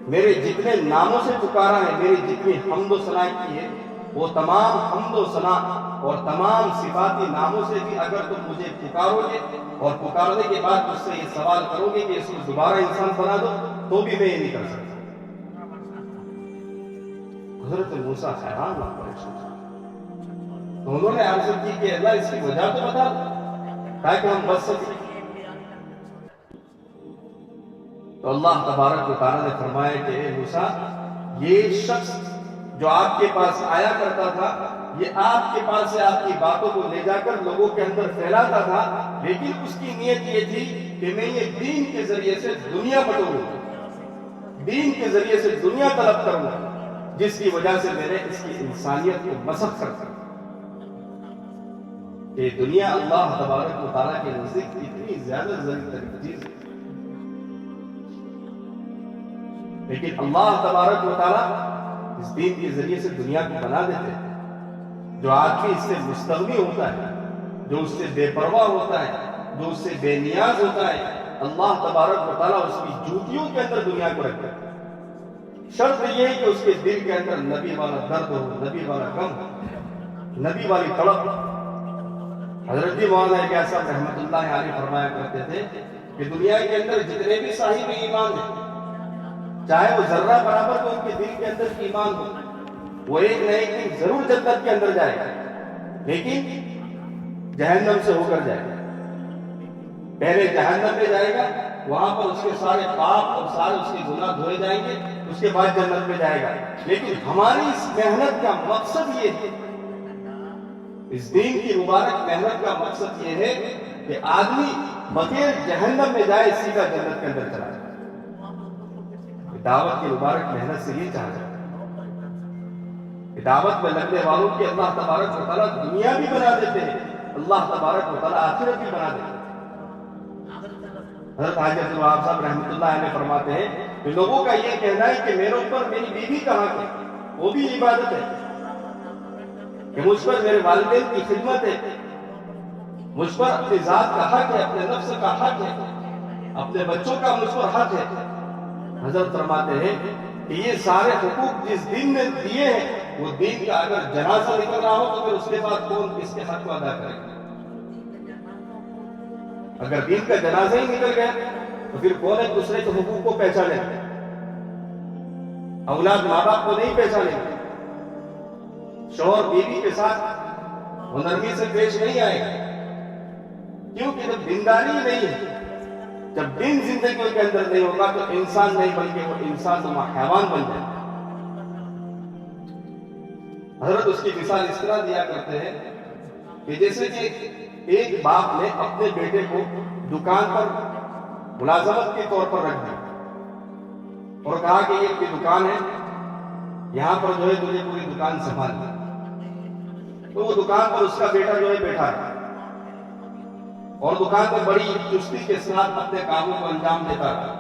میرے جتنے ناموں سے پکارا ہے، میری جتنی حمد و ثنا کی ہے، وہ تمام حمد و ثنا اور تمام صفاتی ناموں سے بھی اگر تم مجھے پکارو گے اور پکارنے کے بعد مجھ سے یہ سوال کرو گے کہ اس کو دوبارہ انسان بنا دو تو بھی میں یہ نہیں کر سکتا۔ حضرت موسیٰ حیران اور پریشان، تو انہوں نے عرض کی کہ اللہ اس کی وجہ تو بتا دو تاکہ ہم بچ سکیں۔ تو اللہ تبارک و تعالیٰ نے فرمایا کہ اے موسیٰ، یہ شخص جو آپ کے پاس آیا کرتا تھا یہ آپ کے پاس سے آپ کی باتوں کو لے جا کر لوگوں کے اندر پھیلاتا تھا، لیکن اس کی نیت یہ تھی کہ میں یہ دین کے ذریعے سے دنیا بٹوروں، دین کے ذریعے سے دنیا طلب کروں، جس کی وجہ سے میں نے اس کی انسانیت کو مسخ کر دیا۔ کہ دنیا اللہ تبارک و تعالیٰ کے نزدیک اتنی زیادہ ذلیل ترین چیز ہے، لیکن اللہ تبارک و تعالیٰ اس دین کے ذریعے سے دنیا کو بنا دیتے ہیں۔ جو آدمی اس سے مستغنی ہوتا ہے، جو اس سے بے پرواہ ہوتا ہے، جو اس سے بے نیاز ہوتا ہے اللہ تبارک و تعالیٰ اس کی جوتیوں کے اندر دنیا کو رکھتا ہے۔ شرط یہ ہے کہ اس کے دل کے اندر نبی والا درد ہو، نبی والا غم ہو، نبی والی تڑپ۔ حضرت مولانا الیاس صاحب رحمۃ اللہ علیہ فرمایا کرتے تھے کہ دنیا کے اندر جتنے بھی صاحب ایمان ہیں، چاہے وہ ذرہ برابر کو ان کے دل کے اندر ایمان ہو، وہ ایک نہ ایک دن ضرور جنت کے اندر جائے گا، لیکن جہنم سے ہو کر جائے گا۔ پہلے جہنم میں جائے گا، وہاں پر اس کے سارے پاپ اور سارے اس کے گناہ دھوئے جائیں گے، اس کے بعد جنت میں جائے گا۔ لیکن ہماری اس محنت کا مقصد یہ ہے، اس دین کی مبارک محنت کا مقصد یہ ہے کہ آدمی بغیر جہنم میں جائے، سیدھا جنت کے اندر چلا جائے۔ دعوت کی مبارک محنت سے یہ چاہتا ہے، دعوت میں لگنے والوں کی اللہ تبارک و تعالیٰ دنیا بھی بنا دیتے ہیں، اللہ تبارک و تعالیٰ آخرت بھی بنا دیتے ہیں۔ حضرت حاجی عبدالوہاب صاحب رحمۃ اللہ علیہ فرماتے ہیں کہ لوگوں کا یہ کہنا ہے کہ میرے اوپر میری بیوی کا حق ہے، وہ بھی عبادت ہے، کہ مجھ پر میرے والدین کی خدمت ہے، مجھ پر اپنی ذات کا حق ہے، اپنے نفس کا حق ہے، اپنے بچوں کا مجھ پر حق ہے۔ حضرت فرماتے ہیں کہ یہ سارے حقوق جس دین نے دیے ہیں، وہ دین کا اگر جنازہ نکل رہا ہو تو پھر اس کے بعد کون کس کے حق کو ادا کرے گا؟ اگر دین کا جنازہ ہی نکل گیا تو پھر کون ایک دوسرے کے حقوق کو پہچانے گا؟ اولاد ماں باپ کو نہیں پہچانے گا، شوہر بیوی کے ساتھ وہ نرمی سے پیش نہیں آئے گا، کیونکہ جب دینداری نہیں ہے، جب دین زندگی کے اندر نہیں ہوگا تو انسان نہیں بلکہ وہ انسان نما حیوان بن جائے گا۔ حضرت اس کی مثال اس طرح دیا کرتے ہیں کہ جیسے کہ ایک باپ نے اپنے بیٹے کو دکان پر ملازمت کے طور پر رکھ دیا اور کہا کہ یہ دکان ہے، یہاں پر جو ہے تجھے پوری دکان سنبھالنا۔ تو وہ دکان پر اس کا بیٹا جو ہے بیٹھا ہے اور دکان پر بڑی چستی کے ساتھ اپنے کاموں کو انجام دیتا رہا۔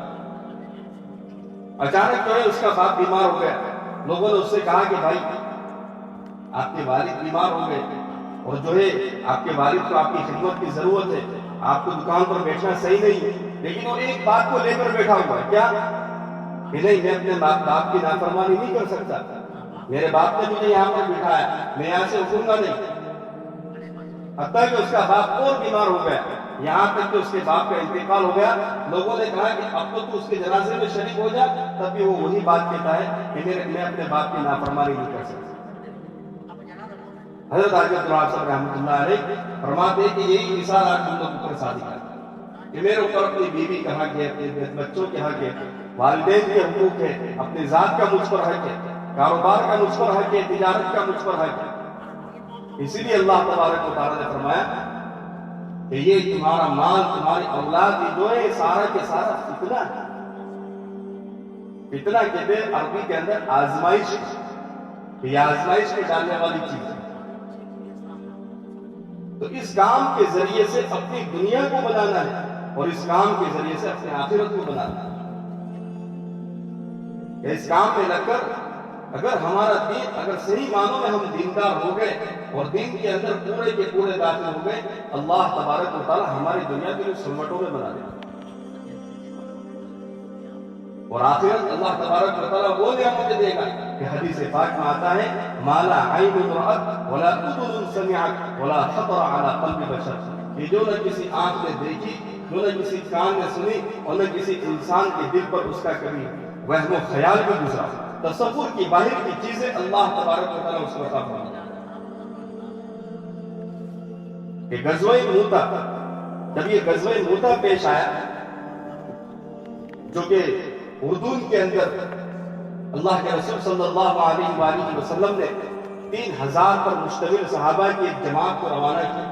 اچانک جو ہے اس کا باپ بیمار ہو گیا۔ لوگوں نے اس سے کہا کہ بھائی آپ کے والد بیمار ہو گئے اور جو ہے آپ کے والد کو آپ کی خدمت کی ضرورت ہے، آپ کو دکان پر بیٹھنا صحیح نہیں ہے، لیکن وہ ایک بات کو لے کر بیٹھا ہوا ہے، کیا کہ نہیں میں اپنے باپ کی نافرمانی نہیں کر سکتا، میرے باپ نے مجھے یہاں پر بٹھایا، میں یہاں سے اٹھوں گا نہیں۔ حتیٰ کہ اس کا باپ اور بیمار ہو گیا، یہاں تک کہ اس کے باپ کا انتقال ہو گیا۔ لوگوں نے کہا کہ اب تو اس کے جنازے میں شریک ہو جا، تب بھی وہ وہی بات کہتا ہے کہ میں اپنے باپ کی نافرمانی نہیں کر سکتا۔ حضرت حاجی عبدالوہاب صاحب رحمۃ اللہ علیہ فرماتے ہیں کہ یہی مثال آج ہم لوگ اوپر شادی کرتے ہیں کہ میرے اوپر اپنی بیوی کا حق ہے، اپنے بچوں کے حق ہے، والدین کے حقوق ہے، اپنی ذات کا مجھ پر حق ہے، کاروبار کا مجھ پر حق ہے، تجارت کا مجھ پر حق ہے۔ اسی لیے اللہ تبارک و تعالیٰ نے فرمایا کہ یہ تمہارا مال، تمہاری اولاد یہ جو ہے سارا کے سارا فتنہ ہے۔ فتنہ کہتے ہیں عربی کے اندر آزمائش، یہ آزمائش کے ڈالنے والی چیز ہے۔ تو اس کام کے ذریعے سے اپنی دنیا کو بنانا ہے اور اس کام کے ذریعے سے اپنے آخرت کو بنانا ہے۔ کہ اس کام میں لگ کر اگر ہمارا دین، اگر صحیح معنوں میں ہم دیندار ہو گئے اور دین کے اندر پورے کے پورے داخل ہو گئے، اللہ تبارک و تعالیٰ ہماری دنیا کے سلمٹوں میں بنا دے گا اور آخرت اللہ تبارک و تعالیٰ وہ نعمت دے گا کہ حدیث پاک میں آتا ہے مالا عین رأت ولا اذن سمعت ولا خطر علی قلب بشر، کہ جو نہ کسی آنکھ نے دیکھی، جو نہ کسی کان نے سنی اور نہ کسی انسان کے دل پر اس کا کبھی وہم و خیال بھی گزرا، تصور کی باہر کی چیزیں اللہ تبارک و تعالیٰ اس کو عطا فرماتا ہے۔ کہ غزوہ موتا، جب یہ غزوہ موتا پیش آیا جو کہ اردون کے اندر اللہ کے رسول صلی اللہ علیہ وآلہ وسلم نے 3000 پر مشتمل صحابہ کی ایک جماعت کو روانہ کی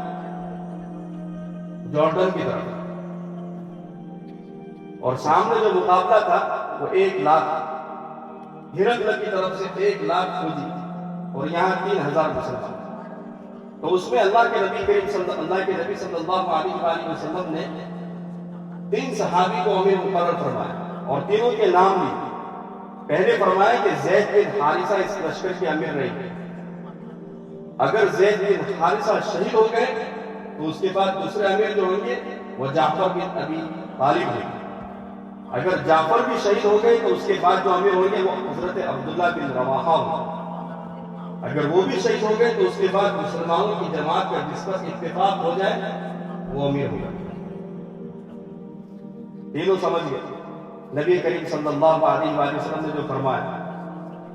جارڈن کی طرف، اور سامنے جو مقابلہ تھا وہ 1,00,000 ہرقل کی طرف سے 1,00,000 فوجی اور یہاں 3000 مسلمان۔ تو اس میں اللہ کے نبی صلی اللہ علیہ وآلہ وسلم نے 3 صحابی کو امیر مقرر فرمایا اور تینوں کے نام بھی۔ پہلے فرمایا کہ زید بن حارثہ اس لشکر کے امیر رہیں گے، اگر زید بن حارثہ شہید ہو گئے تو اس کے بعد دوسرے امیر جو ہوں گے وہ جعفر بن ابی طالب ہیں. اگر جعفر بھی شہید ہو گئے تو اس کے بعد جو امیر ہوں گے وہ حضرت عبداللہ بن رواحہ ہوں. اگر وہ بھی شہید ہو گئے تو اس کے بعد مسلمانوں کی جماعت کا جس پر اتفاق ہو جائے وہ امیر ہوگا. تینوں سمجھ گئے. نبی کریم صلی اللہ علیہ وآلہ وسلم نے جو فرمایا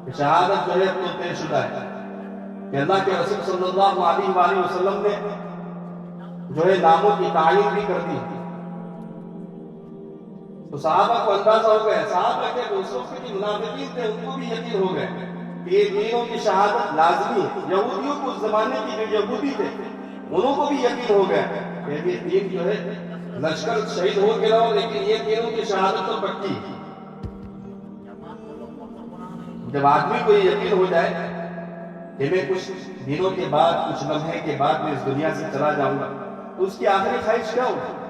کہ شہادت جو ہے تو طے شدہ ہے، کہ اللہ کے رسول صلی اللہ علیہ وآلہ وسلم نے جو ہے ناموں کی تعین بھی کر دی. تو صحابہ کو اندازہ ہو گیا، صحابہ کے دوستوں کے منافقین تھے ان کو بھی یقین ہو گئے کہ یہ تینوں کی شہادت لازمی ہے. یہودیوں کو اس زمانے کی جو یہودی تھے انہوں کو بھی یقین ہو گیا کہ یہ تین جو ہے لشکر شہید ہو کے رہو لیکن یہ تینوں کی شہادت تو پکی. جب آدمی کو یہ یقین ہو جائے کہ میں کچھ دنوں کے بعد کچھ لمحے کے بعد میں اس دنیا سے چلا جاؤں گا تو اس کی آخری خواہش کیا ہوگی؟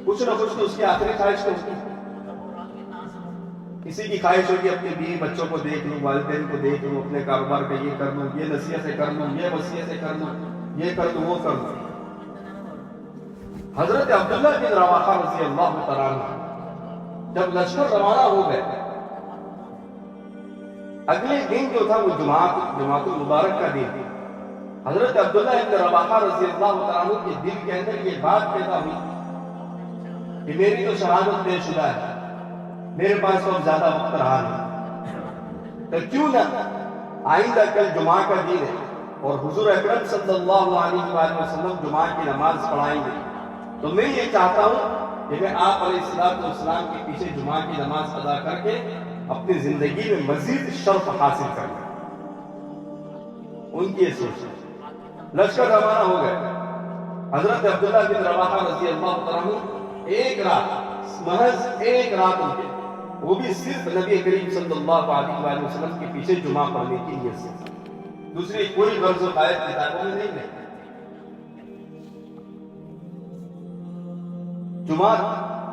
کچھ نہ کچھ تو اس کی آخری خواہش کیا ہوگی. کسی کی خواہش ہوگی اپنے بیوی بچوں کو دیکھ لوں، والدین کو دیکھ لوں، اپنے کاروبار کا یہ کر لوں، یہ نصیحتیں کر لوں، یہ وصیتیں کر لوں، یہ کر لوں، وہ کر لوں. حضرت عبداللہ بن رواحہ رضی اللہ تعالیٰ عنہ جب لشکر روانہ ہو گئے، اگلے دن جو تھا وہ جمعۃ المبارک کا دن. حضرت عبداللہ بن رواحہ رضی اللہ تعالیٰ عنہ کے دل کے اندر یہ بات پیدا ہوئی کہ میری تو شہادت طے شدہ ہے، میرے پاس تو اب زیادہ وقت رہا نہیں، تو کیوں نہ آئندہ کل جمعہ کا دن ہے اور حضور اکرم صلی اللہ علیہ وآلہ وسلم جمعہ کی نماز پڑھائیں گے، تو میں یہ چاہتا ہوں کہ میں آپ علیہ السلام کے پیچھے جمعہ کی نماز ادا کر کے اپنی زندگی میں مزید شرف حاصل کروں. ان کی یہ سوچ ہے. لشکر روانہ ہو گئے. حضرت عبداللہ بن رواحہ رضی اللہ عنہ ایک رات، محض ایک رات ان کے، وہ بھی صرف نبی کریم صلی اللہ علیہ وآلہ وسلم کے پیچھے جمعہ پڑھنے کی نیت سے، دوسری کوئی غرض و قائد کتابوں میں نہیں ہے. جمعہ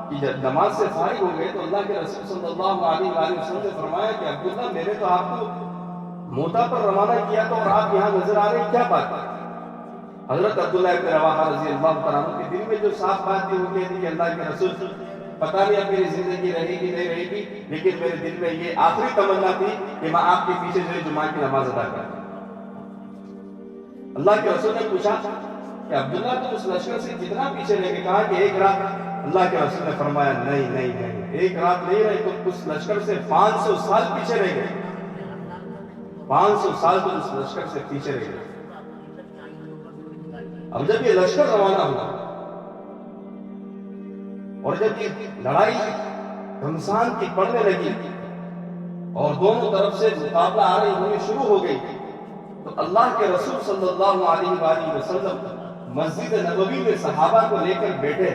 کی جب نماز سے فارغ ہو گئے تو اللہ کے رسول صلی اللہ علیہ وآلہ وسلم نے فرمایا کہ عبداللہ میں نے تو آپ کو موتا پر روانہ کیا تو اور آپ یہاں نظر آ رہے ہیں، کیا بات ہے؟ حضرت عبداللہ بن رواحہ رضی اللہ تعالیٰ عنہ کے دل میں جو صاف بات تھی وہ یہ تھی کہ اللہ کے رسول پتہ نہیں اب میری زندگی رہے گی نہیں رہے گی، لیکن میرے دل میں یہ آخری تمنا تھی کہ میں آپ کے پیچھے جو ہے جمعہ کی نماز ادا کروں. اللہ کے رسول نے پوچھا کہ عبداللہ تم اس لشکر سے کتنا پیچھے رہ گئے؟ کہا کہ ایک رات. اللہ کے رسول نے فرمایا نہیں، ایک رات نہیں رہے، تم اس لشکر سے 500 سال پیچھے رہ گئے. 500 سال تم اس لشکر سے پیچھے رہ گئے. اب جب یہ لشکر روانہ ہوا اور جب یہ لڑائی گھمسان کی پڑنے لگی اور دونوں طرف سے مقابلہ آ رہی ہونی شروع ہو گئی تو اللہ کے رسول صلی اللہ علیہ وآلہ وسلم مسجد نبوی میں صحابہ کو لے کر بیٹھے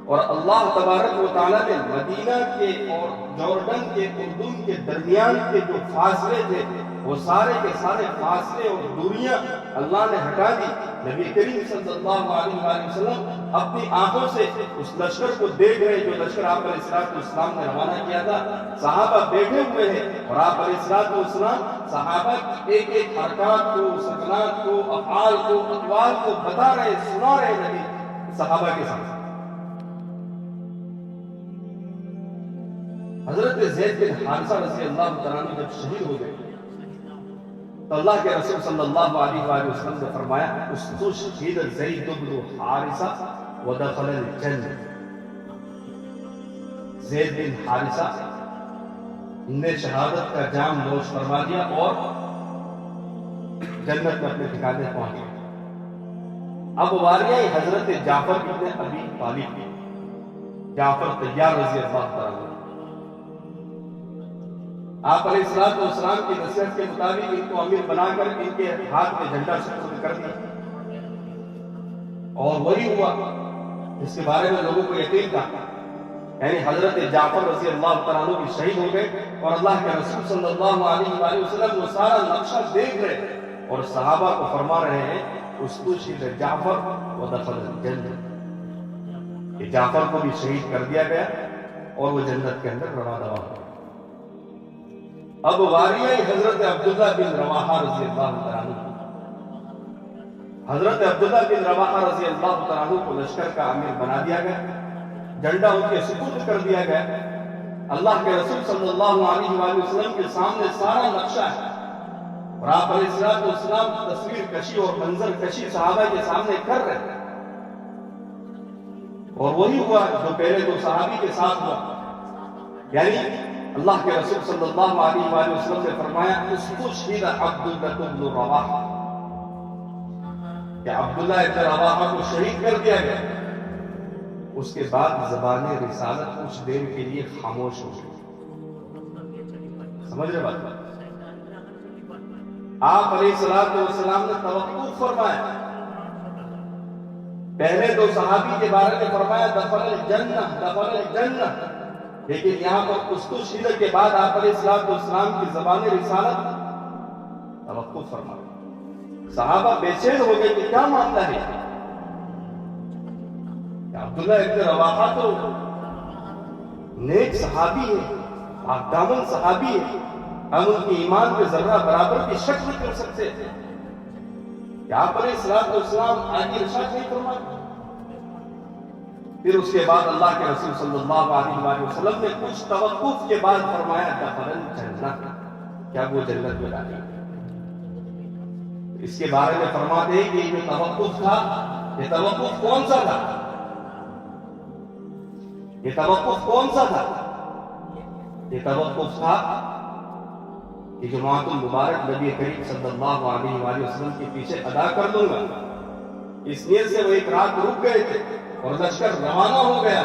اور اللہ تبارک و تعالیٰ نے مدینہ کے اور جوردن کے اردن کے درمیان کے جو فاصلے تھے وہ سارے کے سارے فاصلے اور دوریاں اللہ نے ہٹا دی. نبی کریم صلی اللہ علیہ وآلہ وسلم اپنی آنکھوں سے اس لشکر کو دیکھ رہے جو لشکر آپ علیہ السلام نے روانہ کیا تھا. صحابہ بیٹھے ہوئے ہیں اور آپ علیہ السلام صحابہ کی ایک ایک حرکات کو، سکنات کو، افعال کو، اقوال کو بتا رہے، سنا رہے نبی صحابہ کے ساتھ. حضرت زید بن حارثہ رضی اللہ تعالیٰ عنہ جب شہید ہو گئے تو اللہ کے رسول صلی اللہ علیہ وآلہ وسلم نے فرمایا استشہد زید بن حارثہ ودخل الجنہ. زید بن حارثہ نے شہادت کا جام نوش فرما لیا اور جنت میں اپنے ٹھکانے پہنچ گئے. اب واریہ حضرت جعفر بن ابی طالب کی، جعفر طیار رضی اللہ تعالیٰ عنہ، آپ علیہ السلام کی نصیحت کے مطابق ان کو امیر بنا کر ان کے ہاتھ میں جھنڈا سپرد کر دیا اور وہی ہوا جس کے بارے میں لوگوں کو یقین تھا، یعنی حضرت جعفر رضی اللہ تعالیٰ عنہ بھی شہید ہو گئے اور اللہ کے رسول صلی اللہ علیہ وآلہ وسلم وہ سارا نقشہ دیکھ رہے اور صحابہ کو فرما رہے ہیں استشہد جعفر ودخل الجنہ، کہ جعفر کو بھی شہید کر دیا گیا اور وہ جنت کے اندر رواں دوا ہو. اب واریہ حضرت عبداللہ بن رواحہ رضی اللہ عنہ حضرت عبداللہ بن رواحہ رضی اللہ تعالیٰ عنہ کو لشکر کا امیر بنا دیا گیا، جھنڈا ان کے سپرد کر دیا گیا۔ اللہ کے رسول صلی اللہ علیہ وآلہ وسلم کے سامنے سارا نقشہ ہے، اور آپ علیہ السلام تصویر کشی اور منظر کشی صحابہ کے سامنے کر رہے ہیں، اور وہی ہوا جو پہلے دو صحابی کے ساتھ ہوا، یعنی اللہ کے رسول صلی اللہ علیہ وآلہ وسلم نے فرمایا استشہد عبداللہ بن رواحہ، کہ عبداللہ ابن رواحہ کو شہید کر دیا گیا۔ اس کے بعد زبان رسالت کچھ دیر کے لیے خاموش ہو گئی۔ سمجھ رہے بات؟ آپ علیہ السلام نے توقف فرمایا، پہلے دو صحابی کے بارے میں فرمایا دخل الجنہ دخل الجنہ، لیکن یہاں پر استشہد کے بعد آپ علیہ السلام کی زبان رسالت توقف فرمایا۔ صحابہ بے چین ہو گئے کہ کیا معاملہ ہے؟ عبداللہ ابن رواحہ تو نیک صحابی ہے، پاک دامن صحابی ہے، ہم ان کی ایمان پہ ذرہ برابر کی شک نہیں کر سکتے، کہ آپ علیہ السلام آگے ارشاد نہیں فرمائے۔ پھر اس کے بعد اللہ کے رسول صلی اللہ علیہ وآلہ وسلم نے کچھ توقف کے بعد فرمایا دخل الجنہ، کیا وہ جنت میں داخل؟ اس کے بارے میں فرماتے ہیں کہ یہ جو توقف تھا، یہ توقف کون سا تھا؟ یہ توقف کون سا تھا؟ یہ توقف تھا کہ جماعت المبارک نبی کریم صلی اللہ علیہ وآلہ وسلم کے پیچھے ادا کر لوں گا، اس نیت سے وہ ایک رات رک گئے تھے اور لشکر روانہ ہو گیا،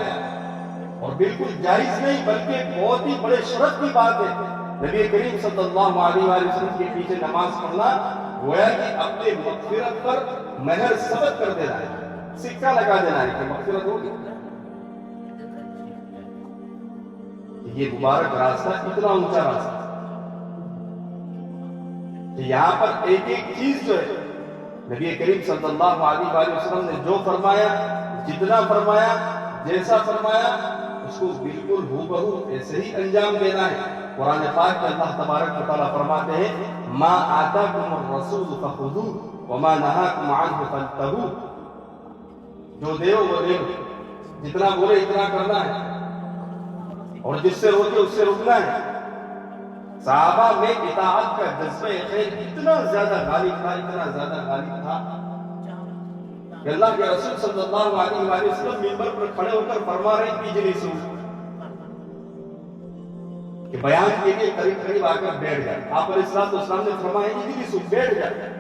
اور بالکل جائز نہیں بلکہ بہت ہی بڑے شرف کی بات ہے نبی کریم صلی اللہ علیہ وآلہ وسلم کے پیچھے نماز پڑھنا، گویا کہ اپنے مغفرت پر مہر ثبت کر دینا ہے، سکہ لگا دینا ہے کہ مغفرت ہوگی۔ یہ مبارک راستہ اتنا اونچا راستہ کہ یہاں پر ایک ایک چیز جو ہے نبی کریم صلی اللہ علیہ وآلہ وسلم نے جو فرمایا، جتنا فرمایا، جیسا فرمایا، اس کو بالکل ہو ایسے ہی انجام دینا ہے۔ قرآن پاک میں اللہ تبارک و تعالیٰ فرماتے ہیں ما آتاکم الرسول فخذوہ وما نہاکم عنہ فانتہوا، جو دیو وہ دیو، جتنا بولے اتنا کرنا ہے، اور جس سے روکے اس سے رکنا ہے۔ صحابہ میں اطاعت کا جذبہ خیر اتنا زیادہ غالب تھا، اتنا زیادہ غالب تھا کہ اللہ کے رسول صلی اللہ علیہ وآلہ وسلم منبر پر کھڑے ہو کر فرما رہے ہیں اجلسوا، کہ بیان کے لیے قریب قریب آ کر بیٹھ جائے۔ آپ علیہ السلام نے فرمایا اجلسوا، بیٹھ جائے۔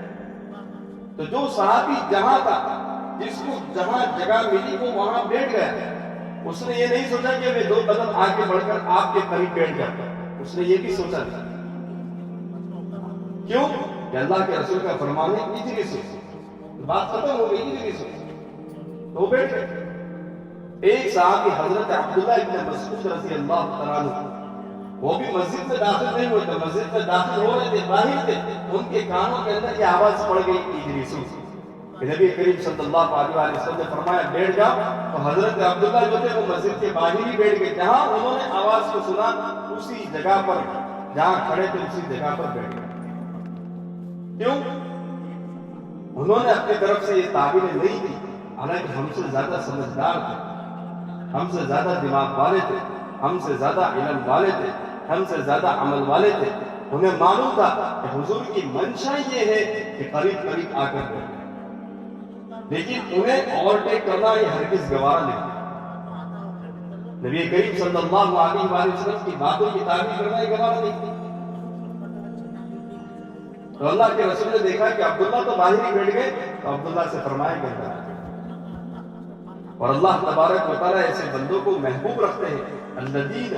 تو جو صحابی جہاں تھا، جس کو جہاں جگہ ملی وہ وہاں بیٹھ گیا، اس نے یہ نہیں سوچا کہ میں دو قدم آگے بڑھ کر آپ کے قریب بیٹھ جاتا، اس نے یہ بھی سوچا تھا۔ کیوں؟ کہ اللہ کے رسول کا فرمان ہے اجلسوا، بات ختم ہو گئی، اجلسوا، تو بیٹھ گئے۔ ایک صحابی حضرت عبداللہ ابن مسعود رضی اللہ تعالیٰ عنہ، وہ بھی مسجد میں داخل نہیں ہوئے تھے، مسجد میں داخل ہو رہے تھے، باہر تھے، ان کے کانوں کے اندر یہ آواز پڑ گئی اجلسوا، کہ نبی کریم صلی اللہ علیہ وسلم نے فرمایا بیٹھ جاؤ۔ تو حضرت عبداللہ جو تھے وہ مسجد کے باہر ہی بیٹھ گئے، جہاں انہوں نے آواز کو سنا اسی جگہ پر جہاں کھڑے تھے اسی جگہ پر بیٹھ گئے۔ کیوں؟ انہوں نے اپنی طرف سے یہ تعبیریں نہیں دی، حالانکہ ہم سے زیادہ سمجھدار تھے، ہم سے زیادہ دماغ والے تھے، ہم سے زیادہ علم والے تھے، ہم سے زیادہ عمل والے تھے۔ انہیں معلوم تھا کہ حضور کی منشا یہ ہے کہ قریب قریب آ کر بیٹھے، لیکن انہیں اوورٹیک کرنا یہ ہرگز گوارا نہیں۔ نبی کریم صلی اللہ علیہ وآلہ وسلم کی باتوں کی تعریف کرنا یہ گوارا نہیں۔ تو اللہ کے رسول نے دیکھا کہ عبداللہ تو باہر ہی بیٹھ گئے، تو عبداللہ سے فرمایا کرتا ہے، اور اللہ تبارک و تعالیٰ ایسے بندوں کو محبوب رکھتے ہیں الذین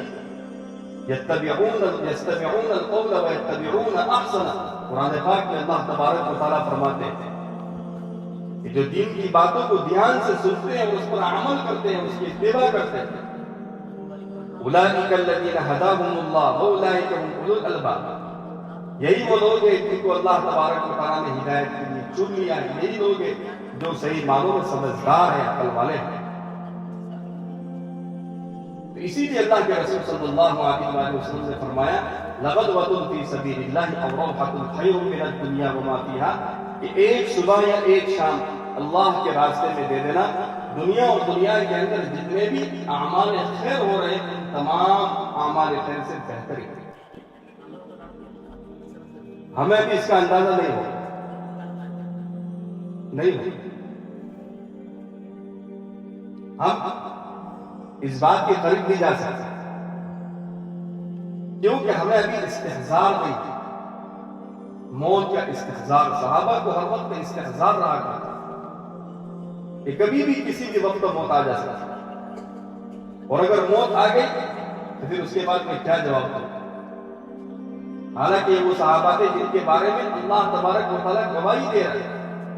یتبعون القول ویتبعون احسنہ۔ قرآن پاک میں اللہ تبارک و تعالیٰ فرماتے ہیں کہ جو دین کی باتوں کو دھیان سے سنتے ہیں، اس پر عمل کرتے ہیں، اس کی اتباع کرتے ہیں، اولئک الذین ھداھم اللہ واولئک ھم اولو الالباب، یہی وہ لوگ ہیں جن کو اللہ تبارک و تعالیٰ نے ہدایت کے لیے چن لیا ہے، یہی لوگ ہیں جو صحیح معنوں میں سمجھدار ہیں، عقل والے ہیں۔ تو اسی لیے اللہ کے رسول صلی اللہ علیہ وآلہ وسلم نے فرمایا لغدوۃ فی سبیل اللہ او روحۃ خیر من الدنیا وما فیہا، کہ ایک صبح یا ایک شام اللہ کے راستے میں دے دینا، دنیا اور دنیا کے اندر جتنے بھی اعمال خیر ہو رہے ہیں تمام اعمال خیر سے بہتر ہے۔ ہمیں بھی اس کا اندازہ نہیں ہو ہم اس بات کے قریب نہیں جا سکتے کیونکہ ہمیں ابھی استحضار نہیں، موت کا استحضار۔ صحابہ کو ہر وقت استحضار رہا کرتا کہ کبھی بھی کسی بھی وقت موت آ جا سکتی، اور اگر موت آ گئی تو پھر اس کے بعد میں کیا جواب دوں؟ حالانکہ وہ صحابہ تھے جن کے بارے میں اللہ تبارک و تعالیٰ گواہی دے رہا ہے،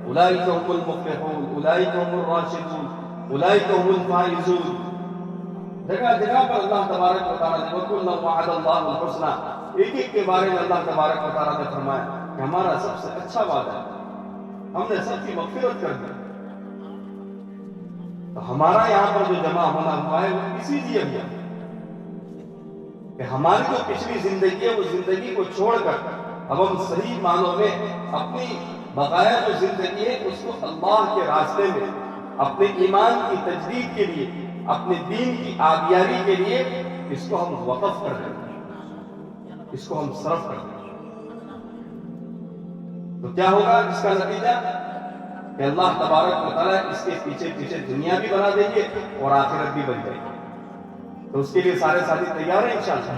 اولئک هم المفلحون، اولئک هم الراشدون، اولئک هم الفائزون۔ جگہ جگہ پر اللہ تبارک و تعالیٰ نے وَكُلًّا وَعَدَ اللَّهُ الْحُسْنَى، ایک ایک کے بارے میں اللہ تبارک و تعالیٰ نے فرمایا کہ ہمارا سب سے اچھا وعدہ ہے، ہم نے سب کی مغفرت کر دی۔ تو ہمارا یہاں پر جو جمع ہونا ہوا ہے وہ اسی لیے ہوا کہ ہماری جو پچھلی زندگی ہے وہ زندگی کو چھوڑ کر اب ہم صحیح معنوں میں اپنی بقایا جو زندگی ہے اس کو اللہ کے راستے میں اپنے ایمان کی تجدید کے لیے، اپنے دین کی آبیاری کے لیے اس کو ہم وقف کر دیں، اس کو ہم صرف کر دیں۔ تو کیا ہوگا اس کا نتیجہ کہ اللہ تبارک و تعالیٰ اس کے پیچھے پیچھے دنیا بھی بنا دیں گے اور آخرت بھی بن جائے گی۔ تو اس کے لیے سارے ساتھی تیار ہیں انشاءاللہ؟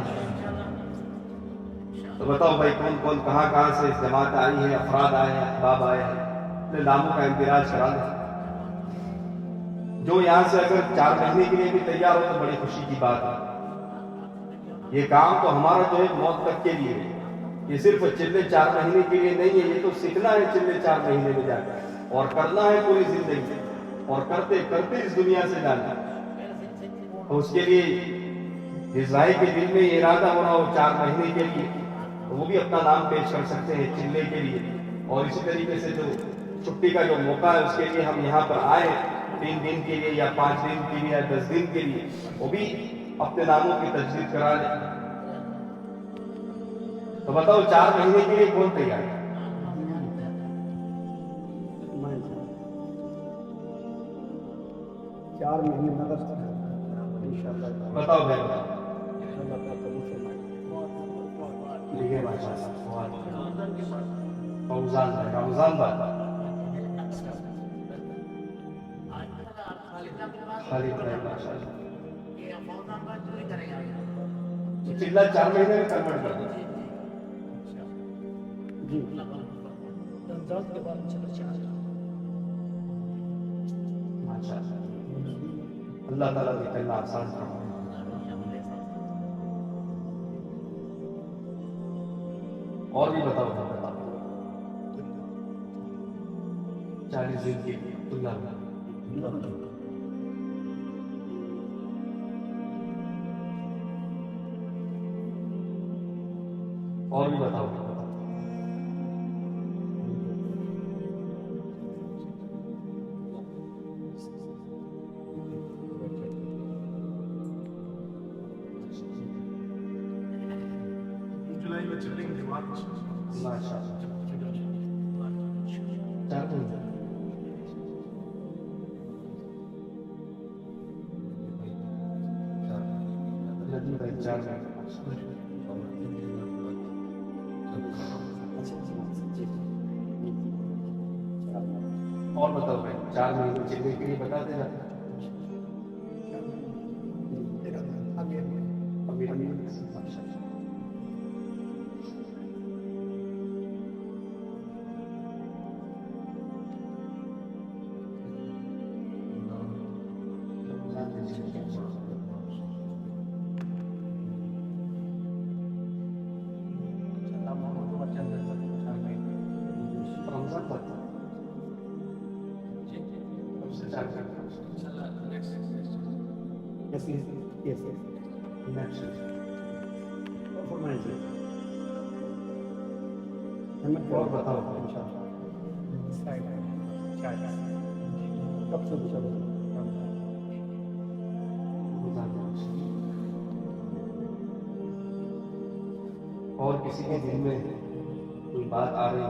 تو بتاؤ بھائی کون کون کہاں کہاں سے اس جماعت آئی ہے، افراد آئے ہیں، احباب آئے ہیں، اپنے ناموں کا اندراج کرا دیں۔ جو یہاں سے اگر 4 مہینے کے لیے بھی تیار ہو تو بڑی خوشی کی بات ہے۔ یہ کام تو ہمارا جو ہے موت تک کے لیے ہے، یہ صرف چلے 4 مہینے کے لیے نہیں ہے، یہ تو سیکھنا ہے چلے 4 مہینے میں جا کر، اور کرنا ہے پوری زندگی، اور کرتے کرتے اس دنیا سے جانا ہے۔ تو اس کے لیے جس بھائی کے دل میں یہ ارادہ ہو رہا ہو 4 مہینے کے لیے تو وہ بھی اپنا نام پیش کر سکتے ہیں چلے کے لیے۔ اور اسی طریقے سے جو چھٹی کا جو موقع ہے اس کے لیے ہم یہاں پر آئے 3 دن کے لیے یا 5 دن کے لیے یا 10 دن کے لیے، وہ بھی اپنے ناموں کی تجدید کرا لیں۔ تو بتاؤ 4 مہینے کے لیے کون تیار ہے؟ بتاؤ بھائی فوزان بھائی، رمضان بھائی، خالد بھائی، ماشاءاللہ چلا 4 مہینے میں کنورٹ کر دیں جی۔ ماشاءاللہ اللہ تعالیٰ نے کرنا آسان کرنا۔ اور بھی بتاؤ 40 دن کی اللہ اور بھی بتاؤ۔ جولائی میں چلیں گے ماشاءاللہ اور بتاؤ بھائی 4 مہینے چلنے کے لیے بتا دینا۔ اور بتاؤ اور کسی کے دل میں کوئی بات آ رہی ہو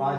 5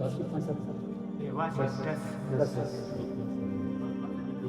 10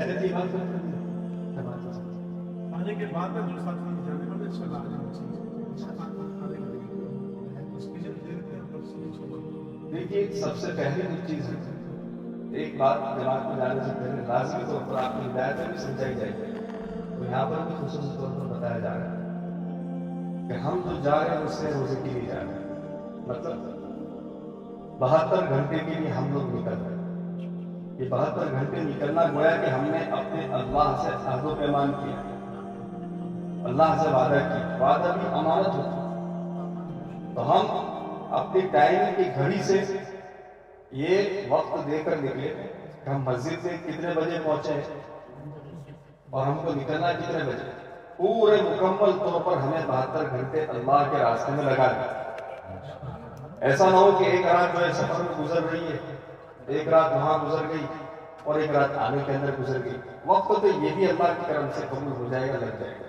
محنت کی بات کرتے ہیں آنے کے بعد میں جو ساتھ جانے والے چلا دیکھیے سب سے پہلی جو چیز ہے ایک بات جماعت میں جانے سے پہلے لازمی طور پر آپ کی ہدایت میں بھی سمجھائی جائے گی تو یہاں پر بھی خصوصی طور پر بتایا جا رہا ہے کہ ہم جو جا رہے ہیں اس سے روزے کے لیے جا رہے ہیں مطلب 72 گھنٹے کے لیے ہم لوگ نکل رہے ہیں یہ 72 گھنٹے نکلنا گویا کہ ہم نے اپنے اللہ سے عہد و پیمان کیا اللہ سے وعدہ کیا وعدہ بھی امانت ہوتا ہے تو ہم اپنی ٹائم کی گھڑی سے یہ وقت دے کر نکلے کہ ہم مسجد میں کتنے بجے پہنچے اور ہم کو نکلنا کتنے بجے پورے مکمل طور پر ہمیں 72 گھنٹے اللہ کے راستے میں لگا دیں ایسا نہ ہو کہ ایک رات جو ہے سفر میں گزر رہی ہے ایک رات وہاں گزر گئی اور ایک رات آنے کے اندر گزر گئی وقت تو یہ بھی اللہ کی کرم سے قبول ہو جائے گا لگ جائے گا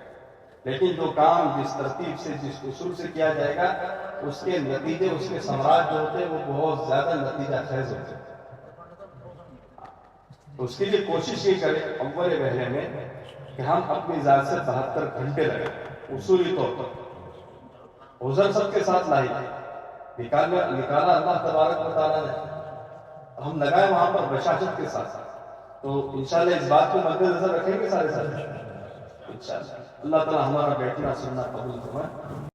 لیکن جو کام جس ترتیب سے جس اصول سے کیا جائے گا اس کے نتیجے اس کے ثمرات جو ہوتے ہیں وہ بہت زیادہ نتیجہ خیز ہوتے ہیں اس کے لیے کوشش یہ کریں اول پہلے میں کہ ہم اپنی ذات سے 72 گھنٹے لگیں اصولی طور پر عذر سب کے ساتھ لائیں نکالا اللہ تبارک و تعالیٰ نے ہم لگائے وہاں پر بشاشت کے ساتھ تو انشاءاللہ اس بات کو مد نظر رکھیں گے سارے ساتھ انشاءاللہ اللہ تعالیٰ ہمارا بیٹھنا سننا قبول فرمائے